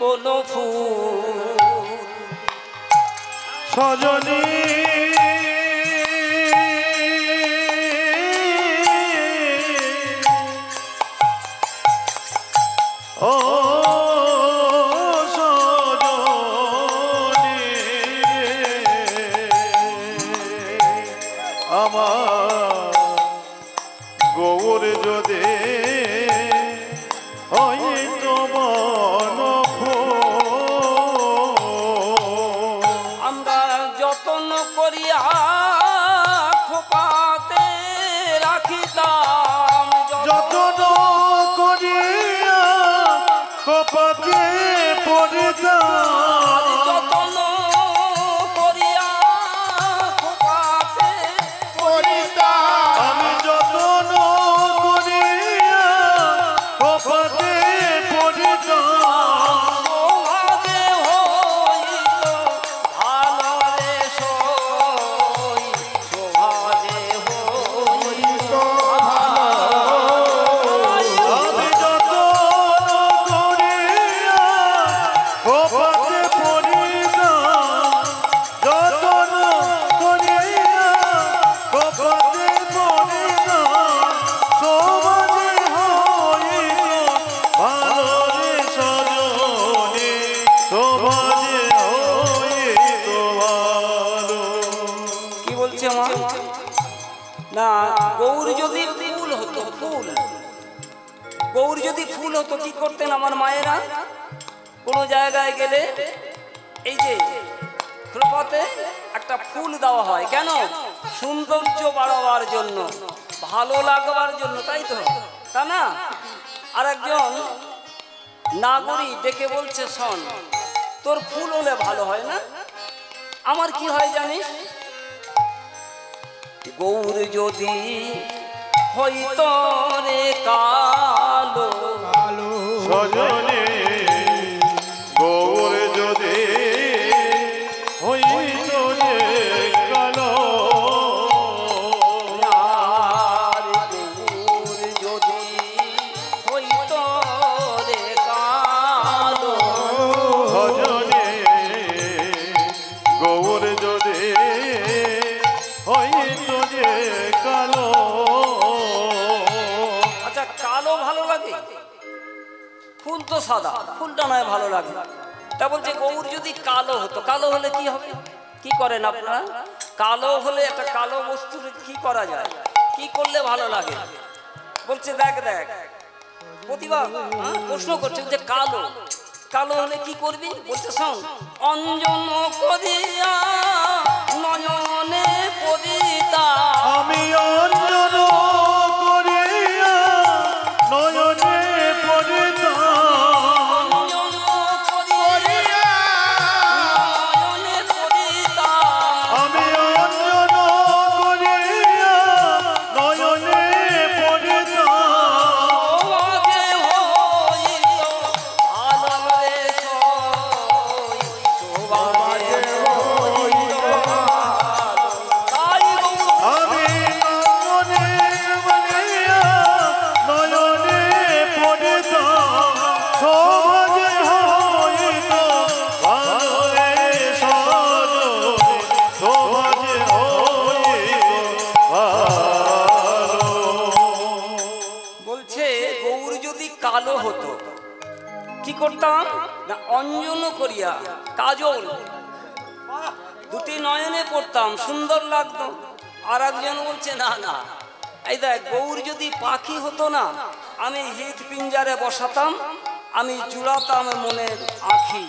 S4: বনো ফুল,
S3: সজনী ও সজনী আমার গৌর যদি হইতো বনফুল,
S4: আমরা যতন করিয়া খোপাতে রাখিতাম,
S3: যতন করিয়া কপাতে পড়িতাম,
S4: যতন করিয়া খোপাতে
S3: আমি যতন করিয়া কপাতে পড়িতাম,
S4: সমাজে হইল ভালো রে সই, সমাজে হইল
S3: আমি যতন করিয়া কপাতে
S4: না গৌর যদি ফুল হতো, ফুল গৌর যদি ফুল হতো কি করতেন আমার মায়েরা? কোনো জায়গায় গেলে এই যে খোপাতে একটা ফুল দেওয়া হয়, কেন? সৌন্দর্য বাড়াবার জন্য, ভালো লাগবার জন্য, তাই তো, তা না? আর একজন নাগরিক ডেকে বলছে, শোন, তোর ফুল হলে ভালো হয় না? আমার কি হয় জানিস? গৌর যদি হইতো রে কালো,
S3: সজনে গৌর যদি হইত যে কালো,
S4: আর গৌর যদি হইতো রে কালো,
S3: সজনে গৌর যদি হইত যে কালো।
S4: আচ্ছা কালো ভালো লাগে? ফুল তো সাদা, ফুলটা নয় ভালো লাগে। তা বলছে গৌর যদি কালো হতো, কালো হলে কি হবে? কি করেন আপনারা? কালো হলে একটা কালো বস্তু কি করা যায়, কি করলে ভালো লাগে? বলছে দেখ দেখ প্রতিভা প্রশ্ন করছে যে কালো, কালো হলে কি করবি? বলছে শোন, অঞ্জন করিয়া নয়নে পরিতা,
S3: আমি অঞ্জন করিয়া নয়নে পড়িতাম,
S4: অঞ্জন করিয়া নয়নে পরিতা,
S3: আমি অঞ্জন করিয়া নয়নে পড়িতাম,
S4: সমাজে হইত ভালো রে সই, সমাজে হইত ভালো। তাই গৌর
S3: আমি নয়নে বলিয়া নয়নে পড়িতাম, সমাজে হইত ভালো রে সজনে, সমাজে হইত ভালো।
S4: বলছে গৌর যদি কালো হতো কি করতাম না, অঞ্জন করিয়া কাজল দুটি নয়নে পড়তাম, সুন্দর লাগতো। আর একজন বলছে না না, এই দেখ গৌর যদি পাখি হতো না, আমি হৃদ পিঞ্জারে বসাতাম, আমি জুড়াতাম মনের আঁখি।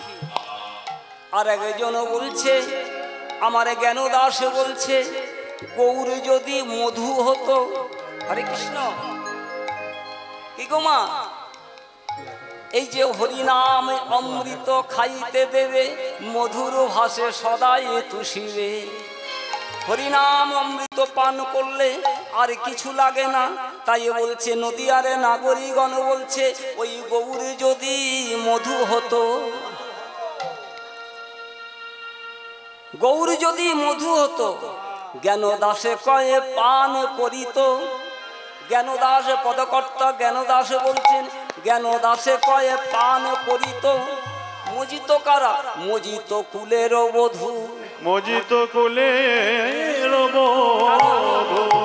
S4: আর একজন বলছে, আমার জ্ঞান দাসে বলছে গৌর যদি মধু হতো। হরে কৃষ্ণ। কি গো মা, এই যে হরিনাম অমৃত খাইতে দেবে, মধুর ভাষে সদাই তুষিবে। হরিনাম অমৃত পান করলে আর কিছু লাগে না। তাই বলছে নদিয়ারে নাগরিকগণ বলছে, ওই গৌর যদি মধু হতো, গৌর যদি মধু হতো, জ্ঞান দাসে কয়ে পান করিত। জ্ঞান দাস পদকর্তা জ্ঞান দাসে বলছেন, জ্ঞান দাসে কয়ে পান করিত। মজিত কারা? মজিত কুলের বধূ।
S3: মজিত কুলের বধূ,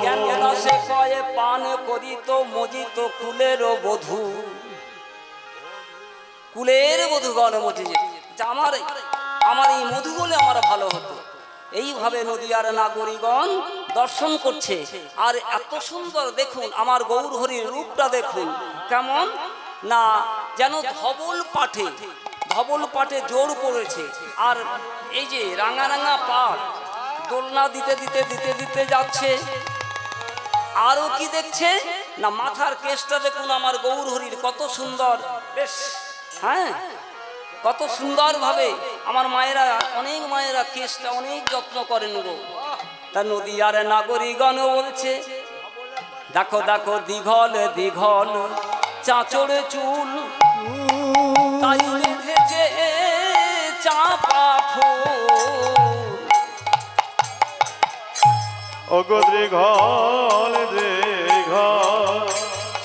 S4: জ্ঞান দাসে কয়ে পান করিত, মজিত কুলের বধূ। কুলের বধূগণ মজি যে আমার এই মধু বলে আমার ভালো হতো। এইভাবে নদিয়ার নাগরিকগণ দর্শন করছে। আর এত সুন্দর দেখুন, আমার গৌর হরির রূপটা দেখুন কেমন না, যেন ধবল পাঠে জোর পড়েছে। আর এই যে রাঙা রাঙা পাট দোলনা দিতে দিতে দিতে দিতে যাচ্ছে। আরো কি দেখছে না, মাথার কেশটা দেখুন আমার গৌর হরির কত সুন্দর, বেশ হ্যাঁ, কত সুন্দর ভাবে আমার মায়েরা, অনেক মায়েরা কেশটা অনেক যত্ন করেন গো। তা নদিয়ার নাগরিকগণ বলছে, দেখো দেখো দীঘল দীঘল চাঁচড়ে চুল, তাই বেঁধেছে চাপা ফুল।
S3: ওগো দীঘল দীঘল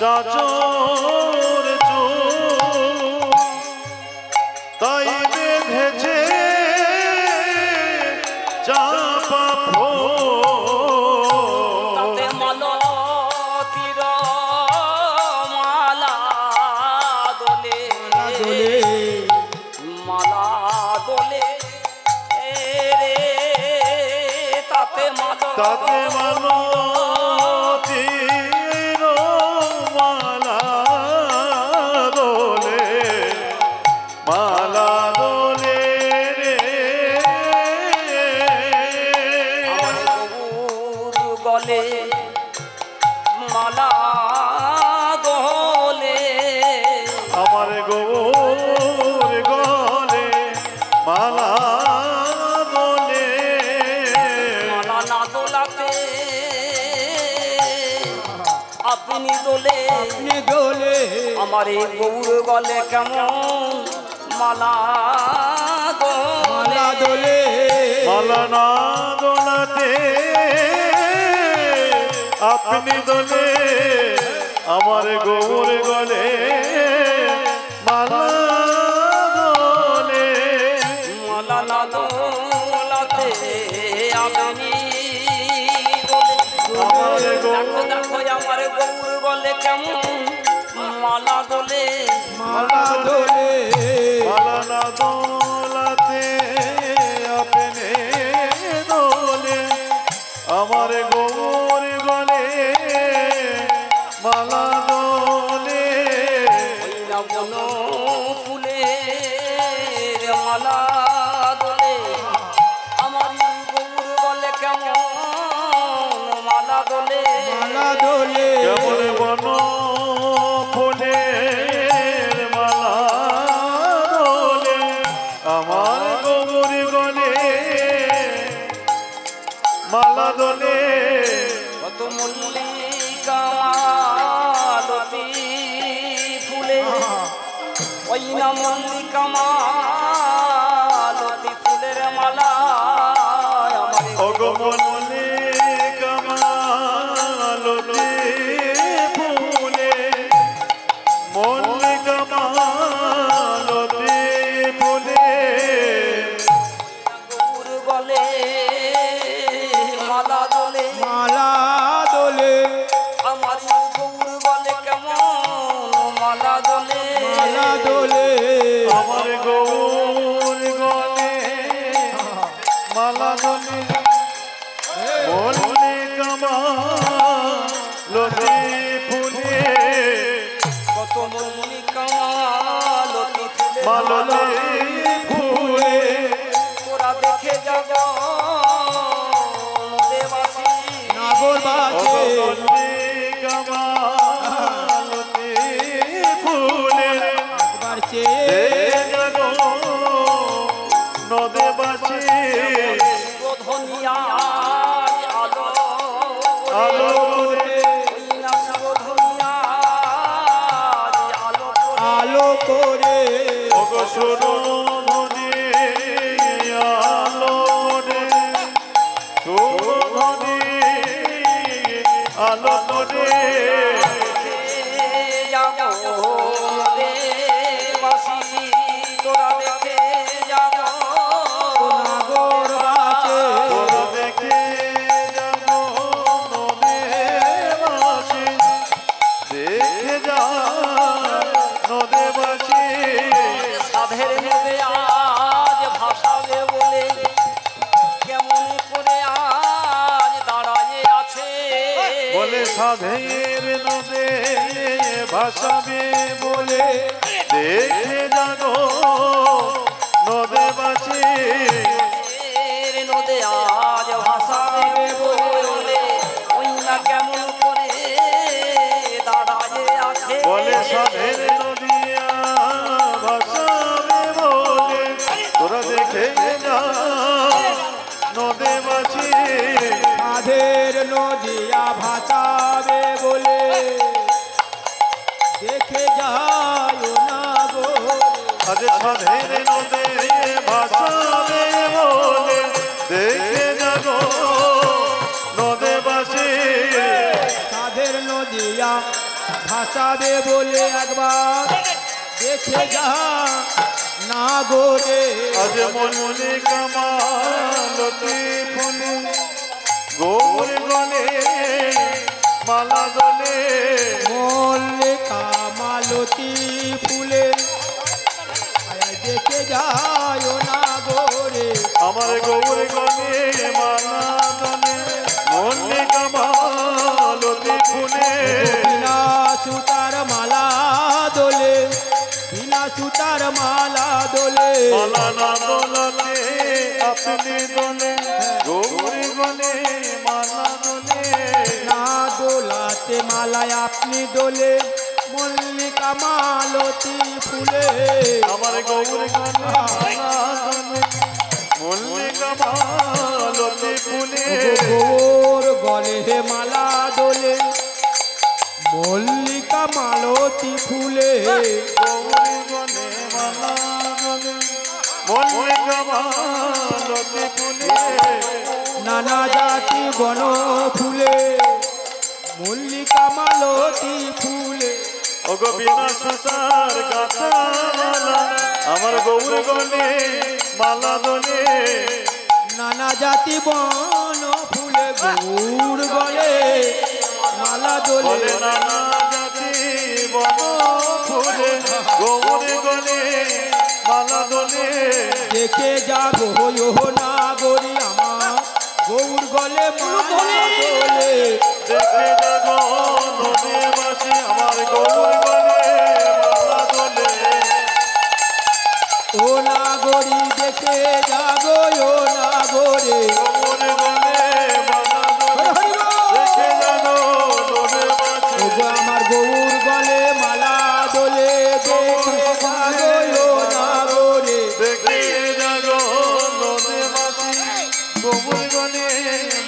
S3: চাচর চুল, তাই বেঁধেছে চাপা ফুল।
S4: তাতে মালতীর মালা দোলে, মালা দোলে রে, তাতে
S3: তাতে মালো মালা দোলে রে
S4: আমার গৌর গলে মালা দোলে
S3: আমার গৌর গলে মালা দোলে
S4: মালা না দোলাতে আপনি দোলে
S2: আপনি দোলে
S4: আমার এই গৌর গলে কেমন মালা
S2: মালা
S4: দোলে
S2: দোলে
S3: মালা না দোলাতে আপনি দোলে আমার গৌর গলে মালা দোলে
S4: মালা না দোলাতে আপনি দোলে
S3: আমার
S4: দেখো দেখো আমার গৌর গলে কেমন মালা দোলে
S2: মালা দোলে
S3: মালা না দোলাতে আপনি দোলে আমার গৌর গলে মালা দোলে
S4: না বন ফুলের মালা দোলে আমার গৌর গলে কেমন মালা দোলে
S2: মালা দোলে
S3: কেমন বন ফুলের মালা দোলে আমার গৌর গলে মালা দোলে
S4: কত মল্লিকা মালতী ফুলে ওই না মল্লিকা মালতী ফুলের মালা আমার
S3: অগমনে কমালতে ফুলে মল্লে কমালতে ফুলে
S4: গৌর গলে মালা দোলে
S2: মালা দোলে
S4: আমার গৌর গলে কেমন মালা দোলে
S2: মালা দোলে
S3: আমার গৌর গলে মালা দোলে মল্লে কমালতে ফুলে
S4: কত মল্লিকা মালতী ফুলের
S3: মালতে ফুলে
S4: তোরা দেখে যাব দেবাসী
S2: নাগর বাজে
S3: ফুলে
S2: একবার চেয়ে
S3: নদে বাসি
S4: ধনিয়া আলো
S3: আলো
S4: করে না ধনিয়া আলো করে
S2: আলো করে
S3: অগ শোনো ধনি আলো করে ধনি আলো করে
S4: দেবাসী তোরা দেখে যাব
S2: নাগর বাজে
S3: তোরা দেখে যাব নদে বাসি দেখে যা নদে বাসি
S4: সাধের মধ্যে আজ ভাসাবে বলে কেমন করে আজ দাঁড়ায় আছে
S3: বলে সাধের নদে ভাসাবে বলে দেখে যাগো নদে বাসি
S4: নদে আজ ভাসাবে বলে ওই না কেমন করে দাঁড়ায় আছে
S3: বলে সাধের নদিয়া ভাসাবে বলে তোরা দেখে যা নদে বাসি
S2: সাধের নদিয়া ভাসাবে বলে দেখে যায় না গো
S3: আজ সাধের নদে ভাসাবে বলে দেখে যাগো নদে বাসি
S2: সাধের নদিয়া ভাসাবে বলে একবার দেখে যা না গোরে
S3: আজ মনে কমালতি ফুলে গৌর গলে মালা দলে
S2: মল্লিকা মালতী ফুলে আয় দেখে যায় না গোরে
S3: আমার গৌর গলে মালা দলে মনে কমালতি ফুলে
S2: বিনা সুতার মালা দোলে বিনা সুতার মালা দোলে
S3: মালা না দোলাতে আপনি দোলে গৌরী গণে মালা দোলে
S2: না দোলাতে মালায় আপনি দোলে মল্লিকা মালতী ফুলে
S3: আমার গৌরী গণে মালা দোলে মল্লিকা মালতী ফুলে
S2: গৌর গলে হে মালা দোলে মল্লিকা মালতী ফুলে
S3: গৌরী গণে মালা দোলে মল্লিকা মালতী ফুলে
S2: নানা জাতি বন ফুলে মল্লিকা মালতী ফুলে
S3: ওগো বিনা সুতার গাছা মালা আমার গৌরী গণে মালা দোলে
S2: নানা জাতি বন ফুলে গৌর গলে মালা দোলে
S3: বলে নানা জাতি বন ফুলে গৌরী গণে মালা দোলে
S2: দেখে যাগো হো না গরি আমার গৌর গলে মালা দোলে
S3: দেখে যাগো নদী বাসি আমার গৌরী গণে মালা দোলে
S2: ও না গরি দেখে যাগো ও না গরে
S3: গৌরী গণে মালা দোলে দেখে যাগো নদী বাসি
S2: ওগো আমার গৌর গলে মালা দোলে দেখে যাগো ও না গরে
S3: দেখে যাগো নদী বাসি গৌরী গণে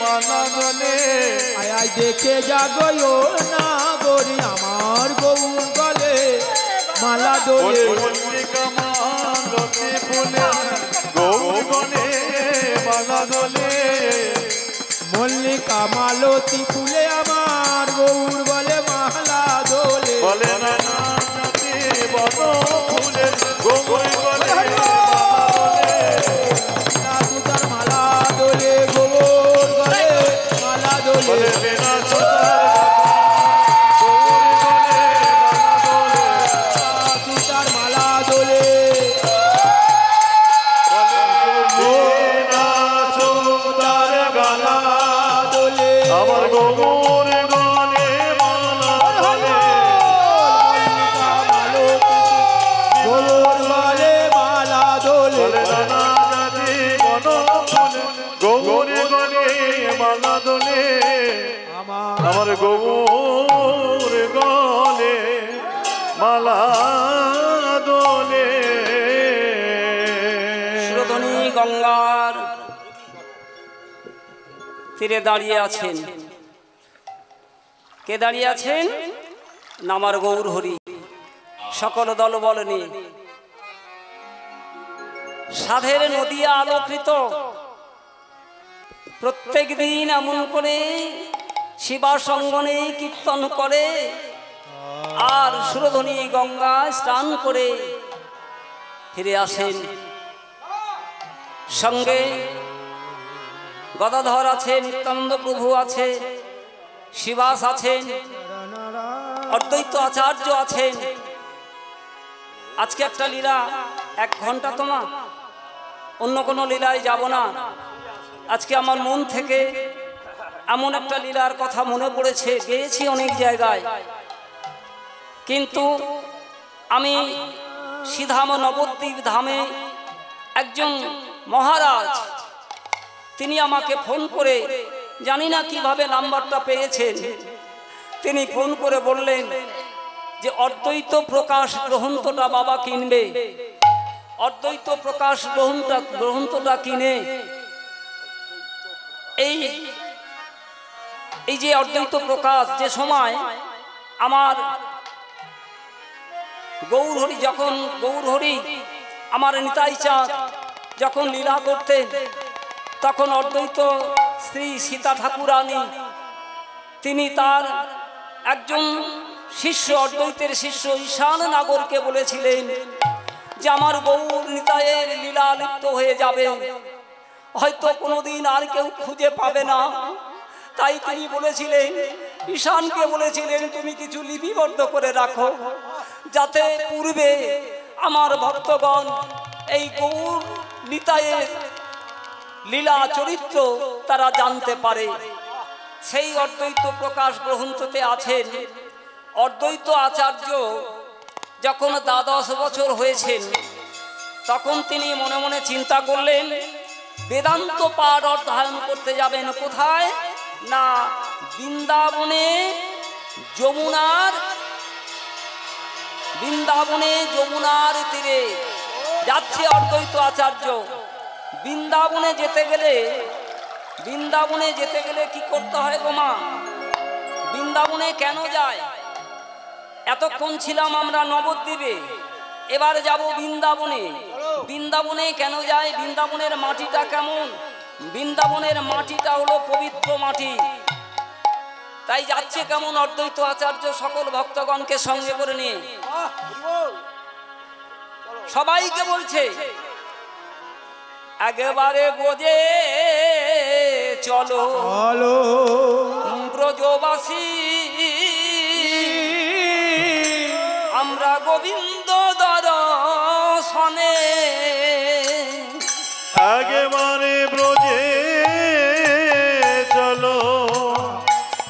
S3: মালা দোলে
S2: আয় আয় দেখে যাগো ও না গরি আমার গৌর গলে মালা দোলে
S3: মল্লিকা মালতী ফুলে গৌরী গণে মালা দোলে
S2: মল্লিকা মালতী ফুলে আমার গৌর গলে মালা দোলে
S3: বলে নানা জাতি বন ফুলে গৌরী গণে মালা দোলে
S2: সুতার মালা দোলে গৌর গলে মালা দোলে
S3: বলে বিনা সুতার গৌরী গণে মালা দোলে
S2: সুতার মালা দোলে
S3: বিনা সুতার গালা
S2: দোলে
S3: আমার গৌরী গণে মালা দোলে
S2: গৌর গলে মালা দোলে
S3: বলে নানা জাতি বন ফুলে গৌরী গণে মালা দোলে আমার গৌর গলে মালা দোলে
S4: সুরধনী গঙ্গার তীরে দাঁড়িয়ে আছেন। কে দাঁড়িয়ে আছেন? নামার গৌর হরি সকল দলবল নিয়ে সাধের নদী আলোকৃত প্রত্যেক দিন এমন করে শিবা সঙ্গনে কীর্তন করে আর সুরধনী গঙ্গা স্নান করে ফিরে আসেন। সঙ্গে গদাধর আছে, নিত্যানন্দ প্রভু আছে, শিবাস আছেন, অদ্বৈত আচার্য আছেন। আজকে একটা লীলা 1 ঘন্টা তোমা, অন্য কোনো লীলায় যাব না। আজকে আমার মন থেকে এমন একটা লীলার কথা মনে পড়েছে, গেয়েছি অনেক জায়গায়, কিন্তু আমি শ্রীধাম নবদ্বীপ ধামে একজন মহারাজ, তিনি আমাকে ফোন করে, জানি না কিভাবে নাম্বারটা পেয়েছেন, তিনি ফোন করে বললেন যে অদ্বৈত প্রকাশ গ্রন্থটা বাবা কিনবে। অদ্বৈত প্রকাশ গ্রন্থটা কিনে এই যে অদ্বৈত প্রকাশ, যে সময় আমার গৌরহরি, যখন গৌরহরি আমার নিতাই চাঁদ যখন লীলা করতেন, তখন অদ্বৈত শ্রী সীতা ঠাকুরানী তিনি তার একজন শিষ্য, অদ্বৈতের শিষ্য ঈশান নাগরকে বলেছিলেন যে আমার গৌর নিতাইয়ের লীলা লিপ্ত হয়ে যাবে, হয়তো কোনোদিন আর কেউ খুঁজে পাবে না। তাই তিনি বলেছিলেন, ঈশানকে বলেছিলেন তুমি কিছু লিপিবদ্ধ করে রাখো, যাতে পূর্বে আমার ভক্তগণ এই গৌর নিতাইয়ের লীলা চরিত্র তারা জানতে পারে। সেই অদ্বৈত প্রকাশ গ্রন্থতে আছেন অদ্বৈত আচার্য যখন 12 বছর হয়েছেন, তখন তিনি মনে মনে চিন্তা করলেন বেদান্ত পাঠ অধ্যয়ন করতে যাবেন কোথায় না বৃন্দাবনে যমুনার তীরে যাচ্ছে অদ্বৈত আচার্য। বৃন্দাবনে যেতে গেলে কি করতে হয় গো মা? বৃন্দাবনে কেন যায়? এতক্ষণ ছিলাম আমরা নবদ্বীপে, এবার যাব বৃন্দাবনে। বৃন্দাবনে কেন যায়? বৃন্দাবনের মাটিটা কেমন? বৃন্দাবনের মাটিটা হলো পবিত্র মাটি। তাই যাচ্ছে কেমন অদ্বৈত আচার্য সকল ভক্তগণকে সঙ্গে করে নিয়ে সবাইকে বলছে একেবারে বোঝে চলো ব্রজবাসী আমরা গোবিন্দ দর্শনে
S3: একেবারে ব্রজে চলো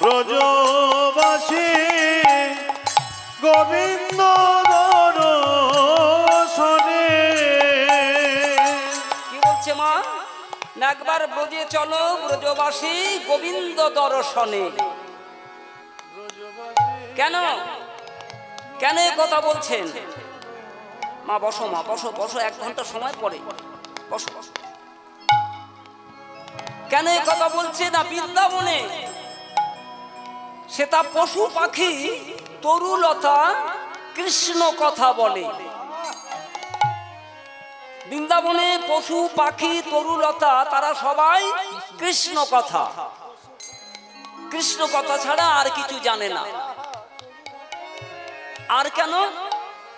S3: ব্রজবাসী গোবিন্দ দর্শনে।
S4: কি বলছে মা? না একবার ব্রজে চলো ব্রজবাসী গোবিন্দ দর্শনে। কেন কেন এই কথা বলছেন? মা বসো, মা বসো বসো, 1 ঘন্টা সময় পরে বসো। কেন এই কথা বলছে? না বৃন্দাবনে সেটা পশু পাখি তরুলতা কৃষ্ণ কথা বলে। বৃন্দাবনে পশু পাখি তরুলতা তারা সবাই কৃষ্ণ কথা ছাড়া আর কিছু জানে না। আর কেন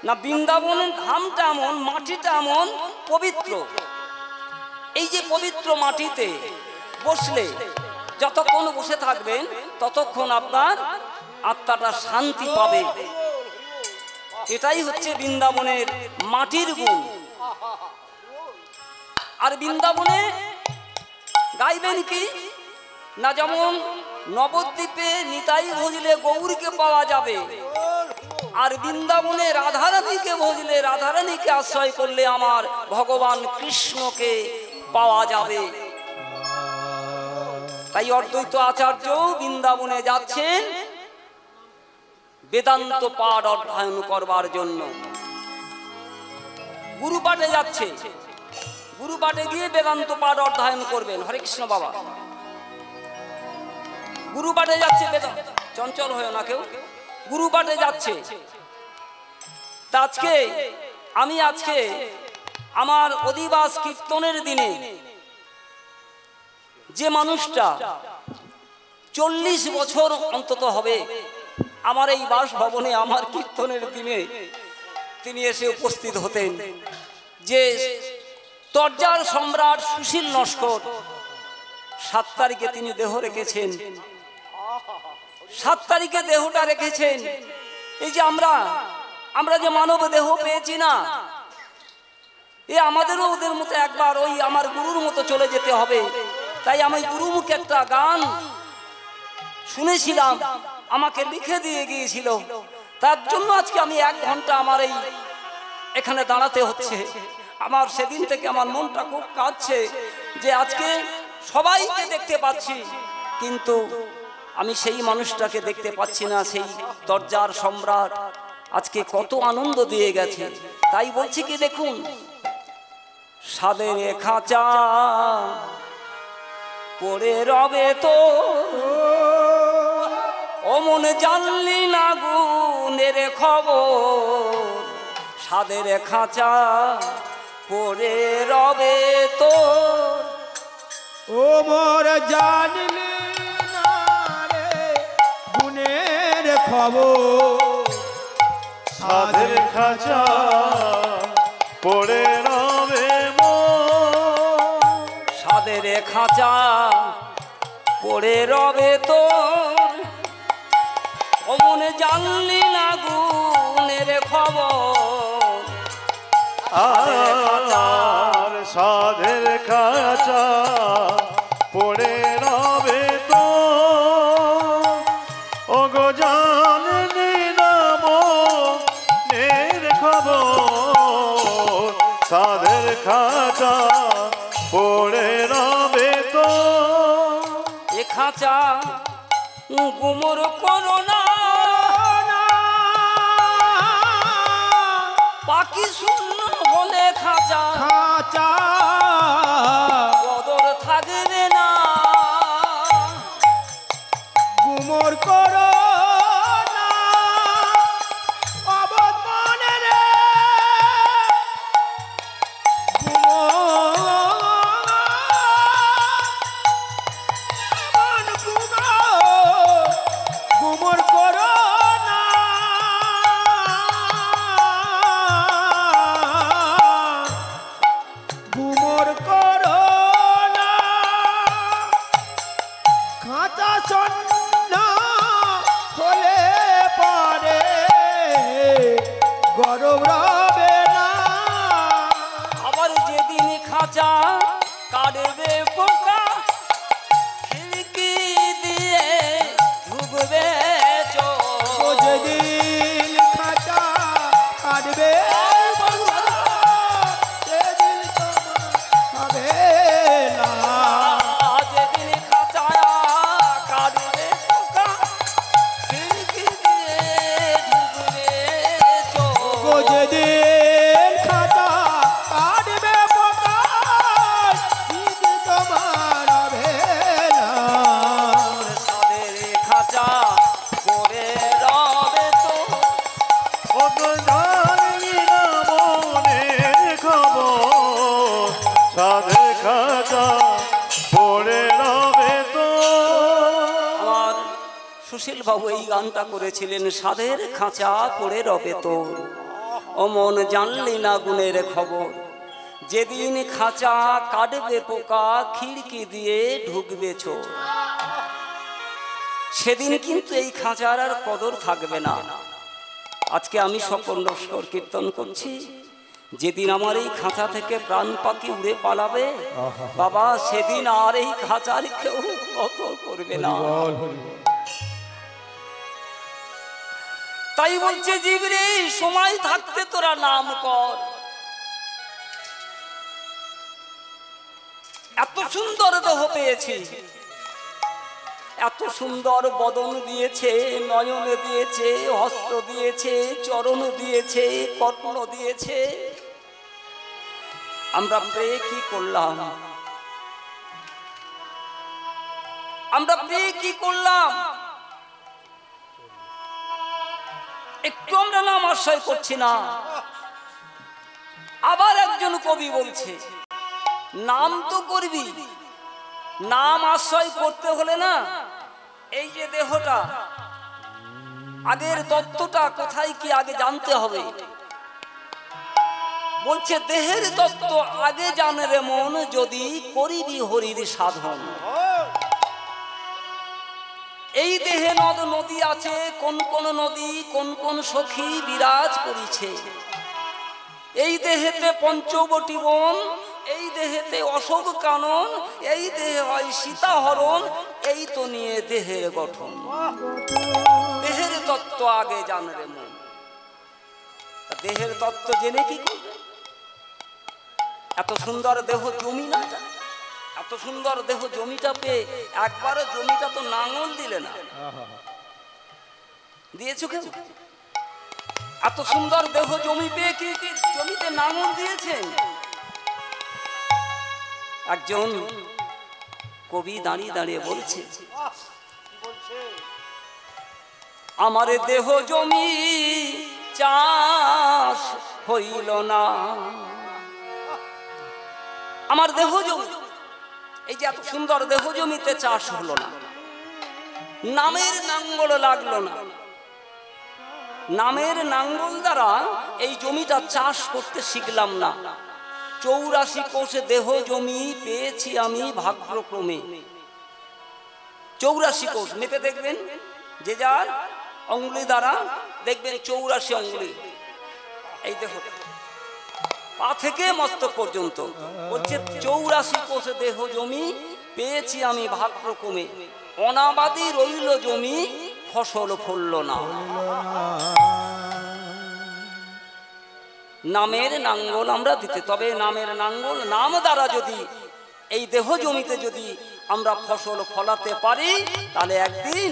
S4: না বৃন্দাবনের ধামটা এমন, মাটিটা এমন পবিত্র। এই যে পবিত্র মাটিতে বসলে যতক্ষণ বসে থাকবেন ততক্ষণ আপনার আত্মাটা শান্তি পাবে। এটাই হচ্ছে বৃন্দাবনের মাটির গুণ। আর বৃন্দাবনে গাইবেন কি না, যেমন নবদ্বীপে নিতাই ভজলে গৌরীকে পাওয়া যাবে, আর বৃন্দাবনে রাধারানীকে ভজলে রাধারানীকে আশ্রয় করলে আমার ভগবান কৃষ্ণকে পাওয়া যাবে। তাই অদ্বৈত আচার্য বৃন্দাবনে যাচ্ছেন বেদান্ত পাঠ অধ্যয়ন করবার জন্য। গুরুপাঠে যাচ্ছে, গুরুপাঠে গিয়ে বেদান্ত পাঠ অধ্যয়ন করবেন। হরে কৃষ্ণ বাবা। গুরুপাঠে যাচ্ছে, চঞ্চল হয়ে না কেউ, গুরুপাঠে যাচ্ছে। তা আজকে আমার অধিবাস কীর্তনের দিনে যে মানুষটা 40 বছর অন্তত হবে আমার এই বাসভবনে আমার কীর্তনের দিনে তিনি এসে উপস্থিত হতেন, যে তরজার সম্রাট সুশীল নস্কর 7 তারিখে তিনি দেহ রেখেছেন। 7 তারিখে দেহটা রেখেছেন। এই যে আমরা যে মানব দেহ পেয়েছি না, এ আমাদেরও ওদের মতো একবার ওই আমার গুরুর মতো চলে যেতে হবে। তাই আমি গুরুমুখে একটা গান শুনেছিলাম, আমাকে লিখে দিয়ে গিয়েছিল। তার জন্য আজকে আমি 1 ঘন্টা আমার এখানে দাঁড়াতে হচ্ছে। আমার সেদিন থেকে আমার মনটা খুব কাঁদছে যে আজকে সবাইকে দেখতে পাচ্ছি, কিন্তু আমি সেই মানুষটাকে দেখতে পাচ্ছি না। সেই দরজার সম্রাট আজকে কত আনন্দ দিয়ে গেছে। তাই বলছি কি, দেখুন সাদের খাঁচা পড়ে রবে তো অমন জানলি না গুণের খবর। সাদের খাঁচা পড়ে রবে তো
S2: ওমর জানলি না রে গুণের খবর।
S3: সাধের খাঁচা পড়ে রবে মন।
S4: সাদের খাঁচা পড়ে রবে তোর অমন জানলি না গুণের খবর।
S3: আর সাধের খাঁচা পড়ে রবে তো ও গো জানলি না মনের খবর। সাধের সাধের খাঁচা পড়ে রবে তো
S4: এ খাঁচা গুমর করো না, পাখি শূন্য হলে খাঁচা
S2: খাঁচা
S4: কদর থাকবে না।
S2: গুমর করো না অবধ মনে রে, গুমর করো না, গুমর করো না, খাঁচা শূন্য হলে পরে গরব রবে না।
S4: আবার যেদিন খাঁচা কাটবে পোকা, খিড়কি দিয়ে ঢুকবে
S2: ও যেদিন খাঁচা কাটবে সেদিন তোমার হবে না।
S4: যেদিন খাঁচা কাটবে পোকা, খিড়কি দিয়ে ঢুকবে
S2: ও যেদিন খাঁচা কাটবে পোকা সেদিন তোমার হবে না।
S4: সাদের খাঁচা পরে রবে তো
S3: অত জানি না মনের খবর সাধের খাঁচা পড়ে রবে তো
S4: আমার সুশীল বাবু এই গানটা করেছিলেন, সাধের খাঁচা পড়ে রবে তো ও মন জানলি না গুণের খবর, যেদিন খাঁচা কাটবে পোকা খিড়কি দিয়ে ঢুকবে চোর, সেদিন কিন্তু এই খাঁচার আর কদর থাকবে না। আজকে আমি সকল নস্কর কীর্তন করছি, যেদিন আমার এই খাঁচা থেকে প্রাণ পাখি উড়ে পালাবে বাবা, সেদিন আর এই খাঁচার কেউ কদর করবে না। তাই বলছে জীবরে সময় থাকতে তোরা নাম কর। এত সুন্দর দেহ পেয়েছি, এত সুন্দর বদন দিয়েছে, নয়ন দিয়েছে, হস্ত দিয়েছে, চরণ দিয়েছে, কর্ণ দিয়েছে, আমরা পেয়ে কি করলাম? আমরা পেয়ে কি করলাম? একটু আমরা নাম আশ্রয় করছি না। আবার একজন কবি বলছে, নাম তো করবি, নাম আশ্রয় করতে হলে না এই যে দেহটা, আগের তত্ত্বটা কোথায় কি আগে জানতে হবে। বলছে দেহের তত্ত্ব আগে জানে রে মন, যদি করিবি হরির সাধন। এই দেহে নদ নদী আছে, কোন কোন নদী কোন কোন সখী বিরাজ করিছে। এই দেহেতে পঞ্চবটি বন, এই দেহেতে অশোক কানন, এই দেহে হয় সীতাহরণ, এই তো নিয়ে দেহের গঠন। দেহের তত্ত্ব আগে জানবে মন। দেহের তত্ত্ব জেনে কি করবে? এত সুন্দর দেহ জমি না, এত সুন্দর দেহ জমিটা পেয়ে একবারও জমিটা তো নাঙল দিলে না, দিয়েছো কেন? এত সুন্দর দেহ জমি পেয়ে কি কি জমিতে নাঙল দিয়েছেন? একজন কবি দাঁড়িয়ে দাঁড়িয়ে বলছে, আমার দেহ জমি চাষ হইল না। আমার দেহ জমি, এই যে এত সুন্দর দেহ জমিতে চাষ হলো না, নামের নাঙ্গল লাগলো না। নামের নাঙ্গল দ্বারা এই জমিটা চাষ করতে শিখলাম না। 84 কোষে দেহ জমি পেয়েছি আমি ভাগ্যক্রমে। 84 কোষ মেপে দেখবেন, যে যার অঙ্গুলি দ্বারা দেখবেন 84 অঙ্গুলি এই দেহটা, পা থেকে মস্তক পর্যন্ত। বলছে 84 কোষে দেহ জমি পেয়েছি আমি ভাগ্যক্রমে, অনাবাদী রইল জমি ফসল ফলল না। নামের নাঙ্গল আমরা দিতে, তবে নামের নাঙ্গল নাম দ্বারা যদি এই দেহ জমিতে যদি আমরা ফসল ফলাতে পারি তাহলে একদিন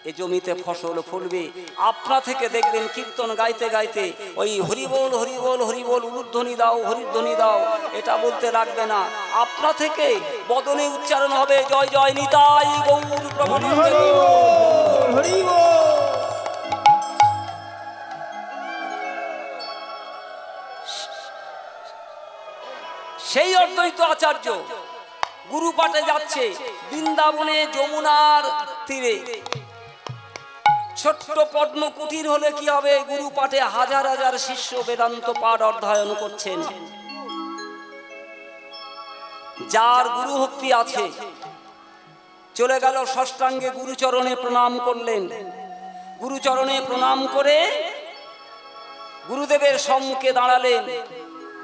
S4: এই জমিতে ফসল ফলবে। আপনা থেকে দেখবেন কীর্তন গাইতে গাইতে ওই হরিবোল হরিবোল হরিবোল উলুধ্বনি দাও হরিধ্বনি দাও এটা বলতে লাগবে না, আপনা থেকে বদনে উচ্চারণ হবে জয় জয় নিতাই গৌর প্রভু। সেই অদ্বৈত আচার্য গুরু পাঠে যাচ্ছে বৃন্দাবনে যমুনার তীরে। ছোট্ট পদ্ম কুটির হলে কি হবে, গুরু পাঠে হাজার হাজার শিষ্য বেদান্ত পাঠ অধ্যয়ন করছেন। যার গুরু ভক্তি আছে চলে গেল ষষ্ঠাঙ্গে গুরুচরণে প্রণাম করলেন। গুরুচরণে প্রণাম করে গুরুদেবের সম্মুখে দাঁড়ালেন।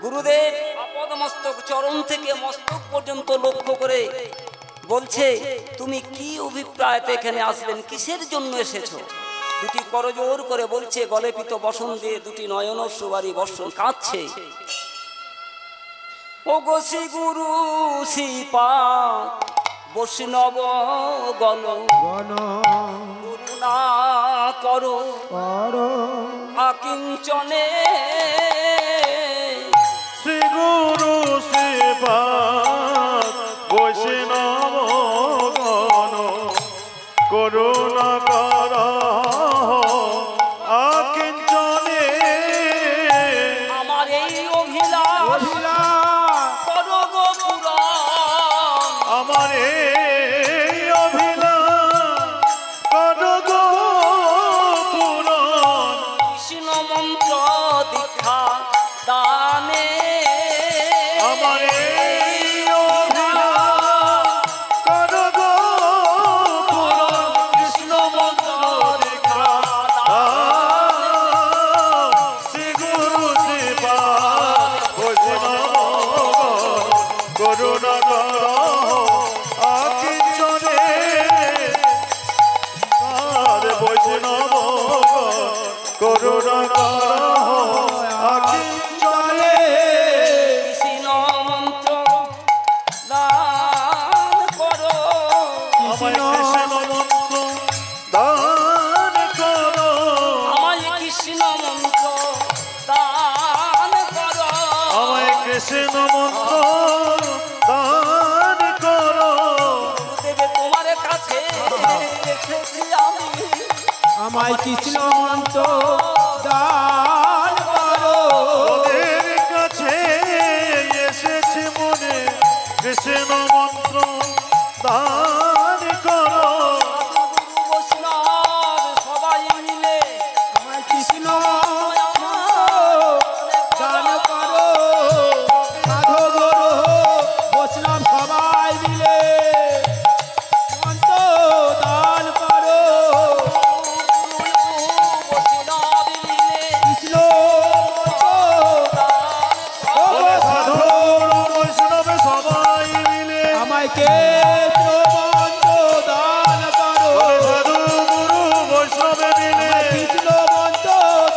S4: গুরুদেব আপদ মস্তক চরণ থেকে মস্তক পর্যন্ত লক্ষ্য করে বলছে, তুমি কি অভিপ্রায়তে এখানে আসলেন, কিসের জন্য এসেছো? দুটি করজোর করে বলছে, গলে পিত বসন দিয়ে দুটি নয়ন সুবারি বর্ষণ কাঁদছে। ও গোসি গুরু শিপা বৈষ্ণব গণ করুণা করো আকিঞ্চনে।
S3: শ্রী গুরু শ্রীপাদ বৈষ্ণব গণ করুণা কর আকিঞ্চনে।
S4: আমার এই অভিলাষ করো গো পূরণ,
S3: আমার এই অভিলাষ কর গো পূরণ।
S4: কৃষ্ণ মন্ত্র দীক্ষা দানে।
S3: আমার এই অভিলাষ কর গো পূরণ। কৃষ্ণ মন্ত্র দীক্ষা দান। শ্রী গুরু শ্রীপাদ বৈষ্ণব করুণা কর আকিঞ্চনে। আর বৈষ্ণব করুণা কর আকিঞ্চনে।
S4: কৃষ্ণ মন্ত্র দান করো,
S3: আমায় কৃষ্ণ মন্ত্র দান করো।
S4: আমায় কৃষ্ণ মন্ত্র দান করো,
S3: আমায় কৃষ্ণ মন্ত্র দান করো।
S4: গুরুদেবে তোমার কাছে এসেছি আমি,
S2: আমায় কৃষ্ণ মন্ত্র দান করো।
S3: ওদের কাছে এসেছি মনে কৃষ্ণ মন্ত্র দান করো।
S4: গুরু বৈষ্ণব সবাই মিলে
S2: আমায় কৃষ্ণ মন্ত্র দান করো। সাধু গুরু বৈষ্ণব সবাই মিলে মন্ত্র দান করো।
S4: বৈষ্ণব মিলে
S2: কৃষ্ণ মন্ত্র
S3: ওরে সাধু বৈষ্ণব সবাই মিলে
S2: আমায় কৃষ্ণ মন্ত্র দান করো।
S3: ওরে সাধু গুরু বৈষ্ণব মিলে
S2: কৃষ্ণ মন্ত্র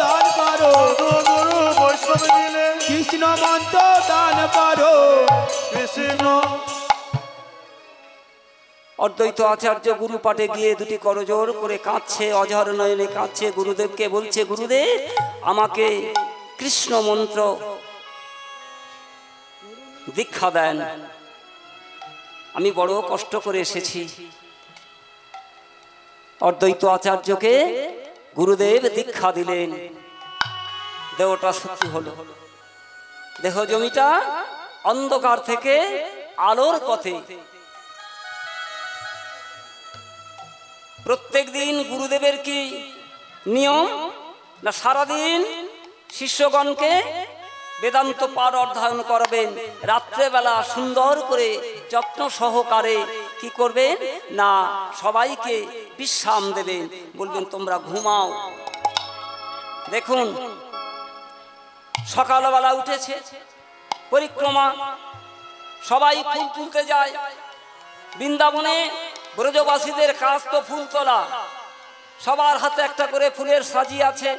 S2: দান করো।
S3: সাধু গুরু বৈষ্ণব মিলে
S2: কৃষ্ণ মন্ত্র দান করো।
S3: কৃষ্ণ।
S4: অদ্বৈত আচার্য গুরু পাঠে গিয়ে দুটি করজোর করে কাঁদছে, অঝর নয়নে কাঁদছে। গুরুদেবকে বলছে, গুরুদেব আমাকে কৃষ্ণ মন্ত্র দীক্ষা দেন, আমি বড় কষ্ট করে এসেছি। অদ্বৈত আচার্যকে গুরুদেব দীক্ষা দিলেন। দেহটা সত্যি হলো, দেহ জমিটা অন্ধকার থেকে আলোর পথে। প্রত্যেক দিন গুরুদেবের কি নিয়ম না সারাদিন শিষ্যগণকে বেদান্ত পাঠ অধ্যয়ন করবেন, রাত্রেবেলা সুন্দর করে যত্ন সহকারে কি করবেন না সবাইকে বিশ্রাম দেবেন, বলবেন তোমরা ঘুমাও। দেখুন সকালবেলা উঠেছে পরিক্রমা, সবাই ফুল তুলতে যায়। বৃন্দাবনে ব্রজবাসীদের কাজ তো ফুল তোলা, সবার হাতে একটা করে ফুলের সাজি আছে।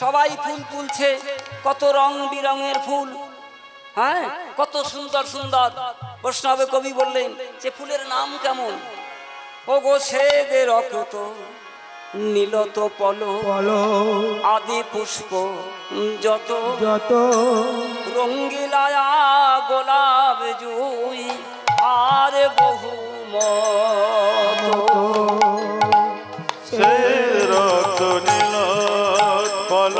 S4: সবাই ফুল তুলছে, কত রং বিরঙের ফুল, হ্যাঁ কত সুন্দর সুন্দর। বৈষ্ণবে কবি বললেন যে ফুলের নাম কেমন? ও গো সেদে রক্ত নীলত পল আদি পুষ্প যত
S2: যত
S4: রঙ্গিলায়া গোলাপ জুই আর বহু মত।
S3: সে রক্ত নীল ফল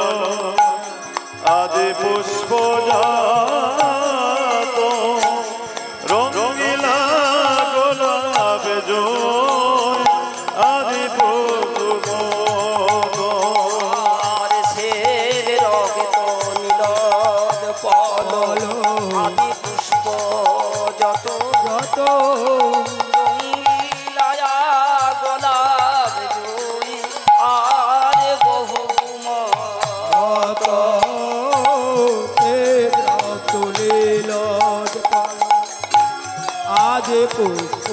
S3: আদি পুষ্প জাত রঙিলা গোলাপ জোয় আদি পুষ্প।
S4: আর সে রক্ত নীলদ পল আদি পুষ্প যত
S2: যত
S4: রঙ্গিলায়া গোলাপ জুই আর বহু মত।
S2: তুলিল আজ পুষ্প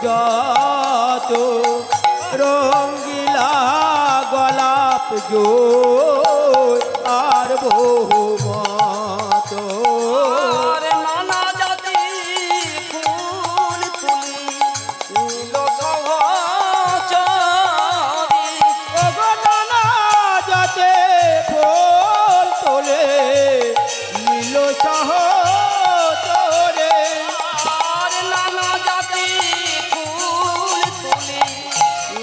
S2: যত রঙ্গিলা গোলাপ জোয় আর বহু মত।
S4: আর নানা জাতি ফুল তুলি নীল সহচরী।
S2: নানা যাতে ফুল তোলে নীল সহচরে।
S4: আর নানা জাতি ফুল তুলি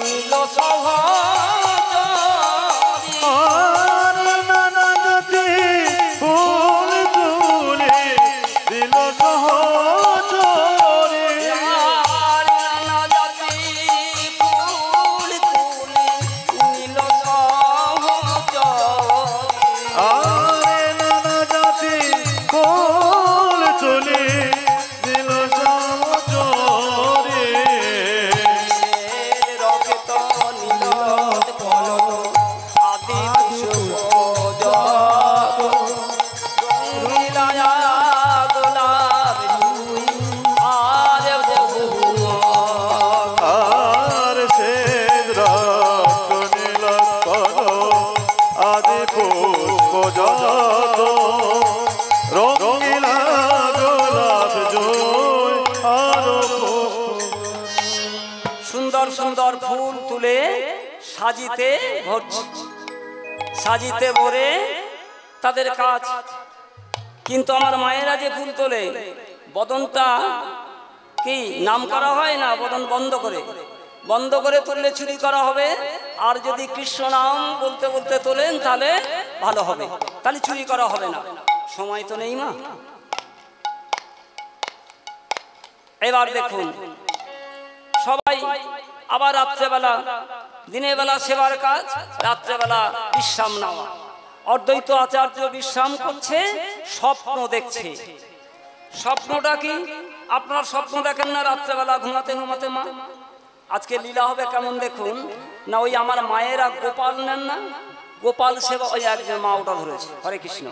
S4: নীল সহচরী।
S3: আর নানা জাতি ফুল তুলে দিল সহচরে।
S4: আর নানা জাতি ফুল তুলি নীল সহচরী।
S3: আরে নানা জাতি ফুল তুলে দিল সহচরে।
S4: রক্ত নীলদ পলক আদি পুষ্প যত রঙ্গিলায়া গোলাপ জুই আর বহু মত।
S3: আর সে রক্ত নীল কর আদি পুষ্প যত রঙিলা গোলাপ জয় আরো
S4: সুন্দর সুন্দর ফুল তুলে সাজিতে ভরছে, সাজিতে ভরে তাদের কাজ। কিন্তু আমার মায়েরা যে ফুল তোলে, বদনটা কি নাম করা হয় না? বদন বন্ধ করে তুললে চুরি করা হবে। আর যদি কৃষ্ণ নাম বলতে বলতে তোলেন তাহলে ভালো হবে, তাহলে চুরি করা হবে না। সময় তো নেই মা। এবার দেখুন সবাই আবার রাত্রেবেলা, দিনের বেলা সেবার কাজ, রাত্রেবেলা বিশ্রাম নেওয়া। অদ্বৈত আচার্য বিশ্রাম করছে, স্বপ্ন দেখছে। স্বপ্নটা কি? আপনার স্বপ্ন দেখেন না রাত্রেবেলা ঘুমাতে ঘুমাতে মা? আজকে লীলা হবে কেমন দেখুন না। ওই আমার মায়েরা গোপাল নেন না, গোপাল সেবা, ওই একজন মা ওটা ধরেছে। হরে কৃষ্ণ।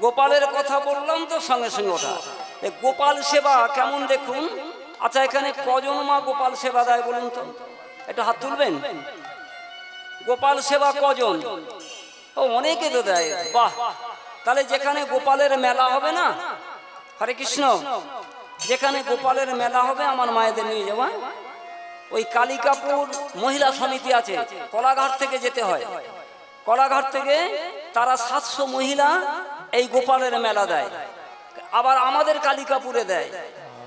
S4: গোপালের কথা বললাম তো সঙ্গে সঙ্গে ওটা। গোপাল সেবা কেমন দেখুন। আচ্ছা এখানে কজন মা গোপাল সেবা দেয় বলুন তো? একটু হাত তুলবেন। গোপাল সেবা কজন? ও অনেকে তো দেয়। বাহ! তাহলে যেখানে গোপালের মেলা হবে না, হরে কৃষ্ণ, যেখানে গোপালের মেলা হবে আমার মায়েদের নিয়ে যাওয়া। ওই কালিকাপুর মহিলা সমিতি আছে, কলাঘাট থেকে যেতে হয়। কলাঘাট থেকে তারা 700 মহিলা এই গোপালের মেলা দেয়। আবার আমাদের কালিকাপুরে দেয়।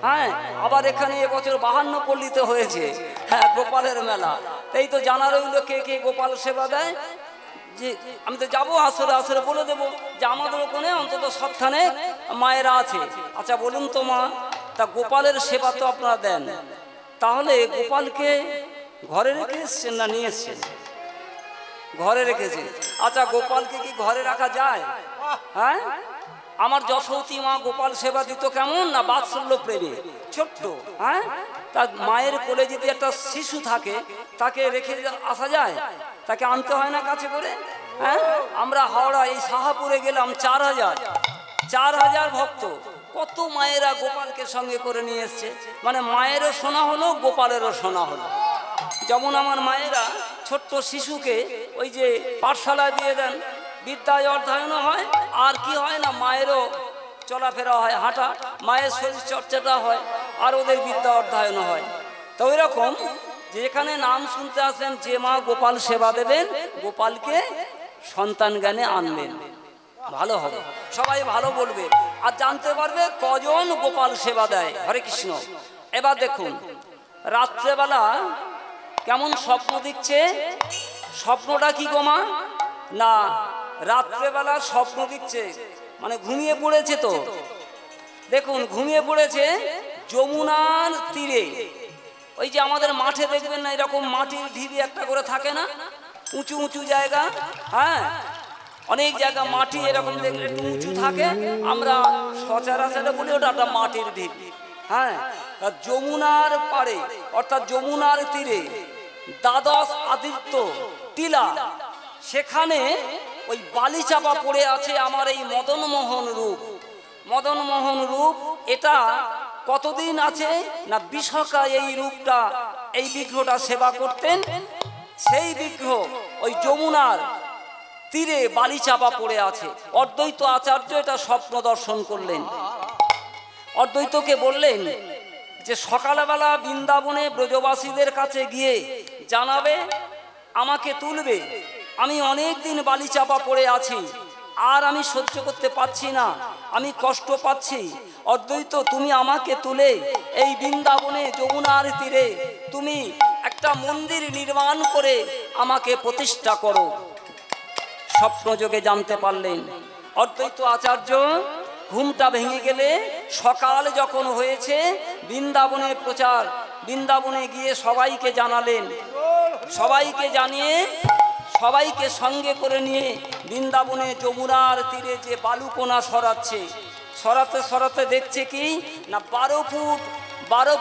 S4: হ্যাঁ, আবার এখানে এবছর 52 পল্লীতে হয়েছে, হ্যাঁ, গোপালের মেলা। এই তো জানা রইল কে কে গোপাল সেবা দেয়। যে আমি তো যাবো আসরে, আসরে বলে দেবো যে আমাদের ওখানে অন্তত সবখানে মায়েরা আছে। আচ্ছা বলুন তো মা, তা গোপালের সেবা তো আপনারা দেন, তাহলে গোপালকে ঘরে রেখে এসছেন না নিয়ে এসছেন? ঘরে রেখেছে। আচ্ছা গোপালকে কি ঘরে রাখা যায়? হ্যাঁ, আমার যশোতী মা গোপাল সেবা দিত কেমন না, বাৎসল্য প্রেমে ছোট্ট। হ্যাঁ, তার মায়ের কোলে যদি একটা শিশু থাকে তাকে রেখে আসা যায়? তাকে আনতে হয় না কাছে করে? হ্যাঁ, আমরা হাওড়া এই সাহাপুরে গেলাম, 4000 ভক্ত, কত মায়েরা গোপালকে সঙ্গে করে নিয়ে এসছে। মানে মায়েরও শোনা হলো, গোপালেরও শোনা হলো। যেমন আমার মায়েরা ছোট্ট শিশুকে ওই যে পাঠশালায় দিয়ে দেন, বিদ্যায় অধ্যয়নও হয়, আর কি হয় না মায়েরও চলাফেরা হয়, হাঁটা, মায়ের শরীর চর্চাটা হয়, আর ওদের বিদ্যা অধ্যয়ন হয়। তো ওই রকম যেখানে নাম শুনতে আসেন, যে মা গোপাল সেবা দেবেন, গোপালকে সন্তান জ্ঞানে আনবেন, ভালো হবে, সবাই ভালো বলবে আর জানতে পারবে কজন গোপাল সেবা দেয়। হরে কৃষ্ণ। এবার দেখুন রাত্রেবেলা কেমন স্বপ্ন দিচ্ছে। স্বপ্নটা কি গো মা? না, রাত্রেবেলা স্বপ্ন দিচ্ছে মানে ঘুমিয়ে পড়েছে। তো দেখুন ঘুমিয়ে পড়েছে যমুনার তীরে। ওই যে আমাদের মাঠে দেখবেন না এরকম মাটির ঢিবি একটা করে থাকে না, উঁচু উঁচু জায়গা, হ্যাঁ অনেক জায়গা মাটি এরকম দেখলে একটু উঁচু থাকে, আমরা সচরাচর বলি ওটা একটা মাটির ঢিবি। হ্যাঁ, যমুনার পাড়ে অর্থাৎ যমুনার তীরে দ্বাদশ আদিত্য টিলা, সেখানে ওই বালি চাপা পড়ে আছে আমার এই মদনমোহন রূপ। মদনমোহন রূপ এটা কতদিন আছে না, বিশাখা এই রূপটা, এই বিগ্রহটা সেবা করতেন। সেই বিগ্রহ ওই যমুনার তীরে বালি চাপা পড়ে আছে। অদ্বৈত আচার্য এটা স্বপ্ন দর্শন করলেন। অদ্বৈতকে বললেন যে সকালবেলা বৃন্দাবনে ব্রজবাসীদের কাছে গিয়ে জানাবে আমাকে তুলবে, আমি অনেক দিন বালি চাপা পড়ে আছি, আর আমি সহ্য করতে পারছি না, আমি কষ্ট পাচ্ছি। অদ্বৈত তুমি আমাকে তুলে এই বৃন্দাবনে যমুনার তীরে তুমি একটা মন্দির নির্মাণ করে আমাকে প্রতিষ্ঠা করো। স্বপ্নযোগে জানতে পারলেন। অদ্বৈত আচার্য ঘুমটা ভেঙে গেলে সকাল যখন হয়েছে বৃন্দাবনে প্রচার, বৃন্দাবনে গিয়ে সবাইকে জানালেন। সবাইকে জানিয়ে সবাইকে সঙ্গে করে নিয়ে বৃন্দাবনে যমুনার তীরে যে বালুকোনা সরাচ্ছে, সরাতে সরাতে দেখছে কি না 12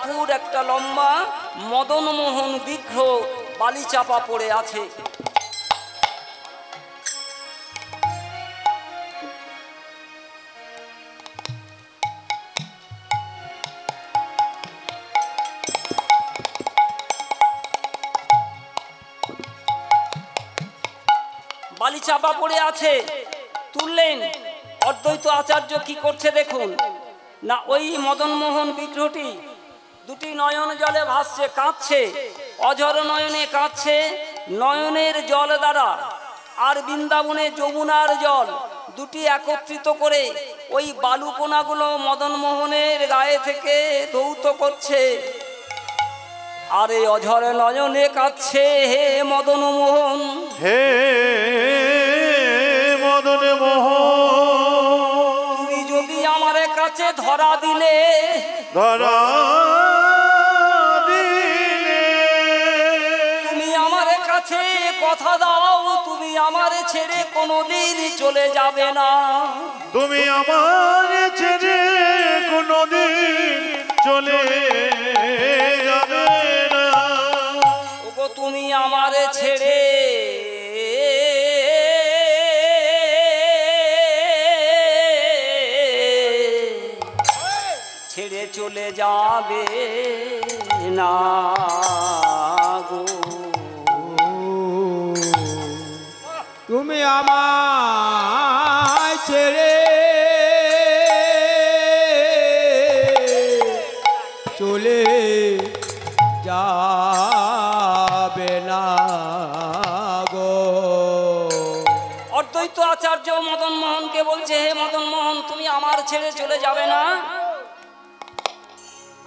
S4: ফুট একটা লম্বা মদনমোহন বিগ্রহ বালি চাপা পড়ে আছে। বালি চাপা পড়ে আছে, তুললেন। অদ্বৈত আচার্য কি করছে দেখুন না, ওই মদনমোহন বিগ্রহটি দুটি নয়ন জলে ভাসছে, কাঁদছে, অঝর নয়নে কাঁদছে। নয়নের জল দ্বারা আর বৃন্দাবনে যমুনার জল দুটি একত্রিত করে ওই বালুকোনাগুলো মদনমোহনের গায়ে থেকে ধৌত করছে। আর এই অঝর নয়নে কাঁদছে হে মদনমোহন,
S3: হে মদনমোহন,
S4: তুমি যদি আমার কাছে ধরা দিলে,
S3: ধরা দিলে,
S4: তুমি আমার কাছে কথা দাও, তুমি আমার ছেড়ে কোনোদিন চলে যাবে না।
S3: তুমি আমার ছেড়ে কোনোদিন চলে যাবে না।
S4: ওগো তুমি আমার ছেড়ে ছেড়ে চলে যাবে না গো।
S2: তুমি আমায় ছেড়ে চলে যাবে না গো।
S4: অদ্বৈত আচার্য মদনমোহনকে বলছে হে মদনমোহন, তুমি আমার ছেড়ে চলে যাবে না,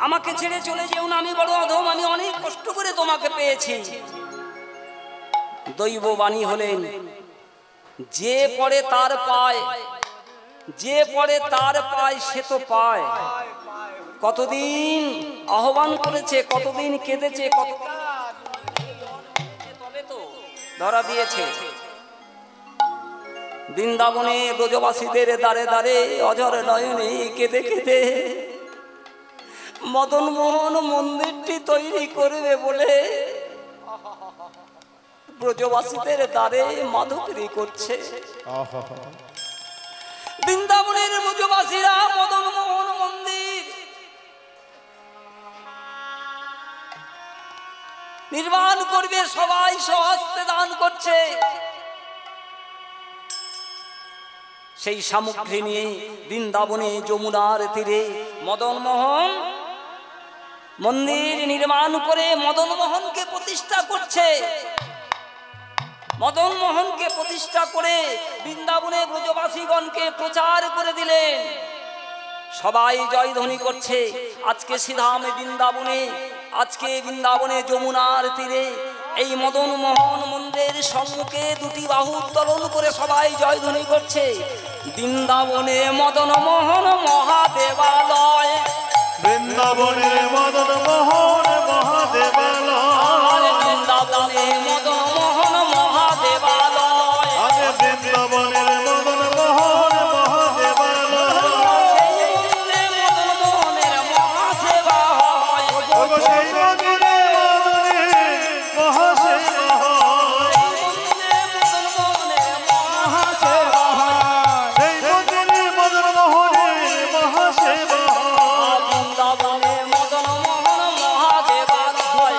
S4: আমাকে ছেড়ে চলে যেও না, আমি বড় অধম, আমি অনেক কষ্ট করে তোমাকে পেয়েছি। দৈব বাণী হলেন যে পড়ে তার পায়, যে পড়ে তার পায় সে তো পায়। কতদিন আহ্বান করেছে, কতদিন কেঁদেছে, তবে তো ধরা দিয়েছে। বৃন্দাবনে ব্রজবাসীদের দ্বারে দ্বারে অঝর নয়নে কেঁদে কেঁদে মদনমোহন মন্দিরটি তৈরি করবে বলে ব্রজবাসীদের দ্বারে মাধুকরী করছে। বৃন্দাবনের ব্রজবাসীরা মদনমোহন মন্দির নির্মাণ করবে, সবাই স্বহস্তে দান করছে। সেই সামগ্রী নিয়ে বৃন্দাবনে যমুনার তীরে মদন মোহন মন্দির নির্মাণ করে মদন মোহনকে প্রতিষ্ঠা করছে। মদন মোহনকে প্রতিষ্ঠা করে বৃন্দাবনে ব্রজবাসীগণকে প্রচার করে দিলেন। সবাই জয়ধ্বনি করছে। আজকে শ্রীধামে বৃন্দাবনে, আজকে বৃন্দাবনে যমুনার তীরে এই মদন মোহন মন্দিরের সম্মুখে দুটি বাহু উত্তোলন করে সবাই জয়ধ্বনি করছে। বৃন্দাবনে মদন মোহন মহাদেবালয়,
S3: বৃন্দাবনে মদন মোহন মহাদেবালয়,
S4: বৃন্দাবনে মদন মোহন মহাদেবালয়,
S3: আরে বৃন্দাবনের মদন মোহন মহাদেবালয়,
S4: মদন মোহনের মহাসেবা হয়,
S3: ওগো সেই মন্দিরে মহাসেবা হয়,
S4: মদন মোহনের মহাসেবা হয়,
S3: সেই মন্দিরে মদন মোহনের মহাসেবা হয়,
S4: বৃন্দাবনে মদন মোহন মহাদেবালয়,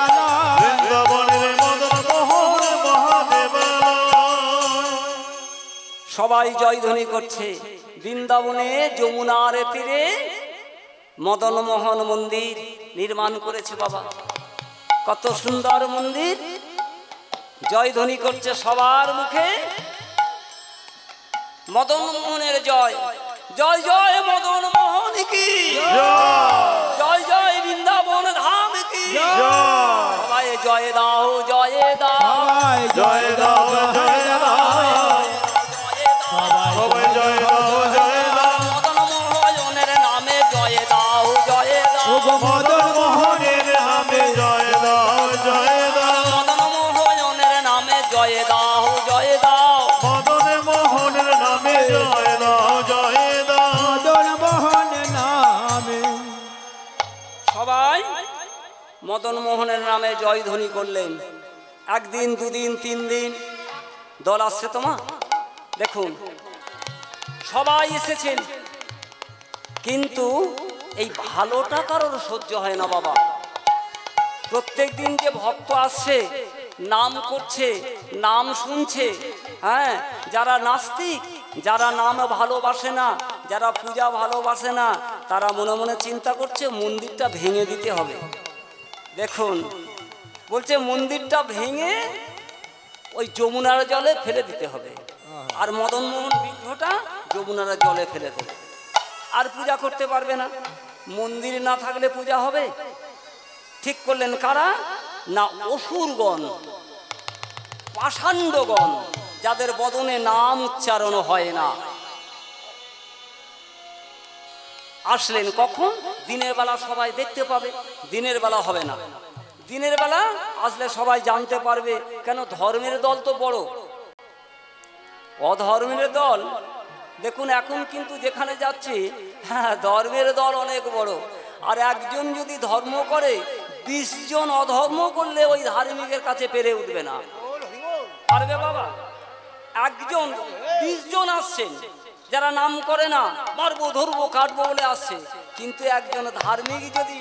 S3: বৃন্দাবনের মদন মোহন মহাদেবালয়।
S4: সবাই জয়ধ্বনি করছে। বৃন্দাবনে যমুনার তীরে মদন মোহন মন্দির নির্মাণ করেছে বাবা। কত সুন্দর মন্দির, জয়ধ্বনি করছে সবার মুখে। মদন মোহনের জয়, জয় জয় মদন মোহন কি, জয় জয় বৃন্দাবন ধাম কি, সবাই জয় দাও জয় দাও
S3: জয় দাও জয় দাও, সবাই জয় দাও জয় দাও,
S4: মদন মোহনের নামে জয় দাও জয় দাও,
S3: মদন মোহনের নামে জয় দাও জয় দাও,
S4: মদন মোহনের নামে জয় দাও জয় দাও,
S3: মদন মোহনের নামে জয় দাও জয় দাও,
S2: মদন মোহন নামে।
S4: সবাই মদন মোহনের নামে জয়ধ্বনি করলেন। একদিন দুদিন তিন দিন দল আসছে তোমা, দেখুন সবাই এসেছেন, কিন্তু এই ভালোটা কারোর সহ্য হয় না বাবা। প্রত্যেক দিন যে ভক্ত আসছে, নাম করছে, নাম শুনছে, হ্যাঁ, যারা নাস্তিক, যারা নাম ভালোবাসে না, যারা পূজা ভালোবাসে না, তারা মনে মনে চিন্তা করছে মন্দিরটা ভেঙে দিতে হবে। দেখুন বলছে মন্দিরটা ভেঙে ওই যমুনার জলে ফেলে দিতে হবে, আর মদন মোহন বিগ্রহটা যমুনার জলে ফেলে দেবে, আর পূজা করতে পারবে না। মন্দির না থাকলে পূজা হবে? ঠিক করলেন কারা? না অসুরগণ, পাষাণ্ডগণ, যাদের বদনে নাম উচ্চারণ হয় না। আসলেন কখন? দিনের বেলা সবাই দেখতে পাবে, দিনের বেলা হবে না। দিনের বেলা আসলে সবাই জানতে পারবে, কেন ধর্মের দল তো বড়, অধর্মের দল দেখুন এখন কিন্তু যেখানে যাচ্ছে, হ্যাঁ ধর্মের দল অনেক বড়। আর একজন যদি ধর্ম করে 20 জন অধর্ম করলে ওই ধার্মিকের কাছে পেরে উঠবে না, পারবে বাবা? একজন 20 জন আসছেন যারা নাম করে না, মারবো ধরবো কাটবো বলে আসছে, কিন্তু একজন ধার্মিক যদি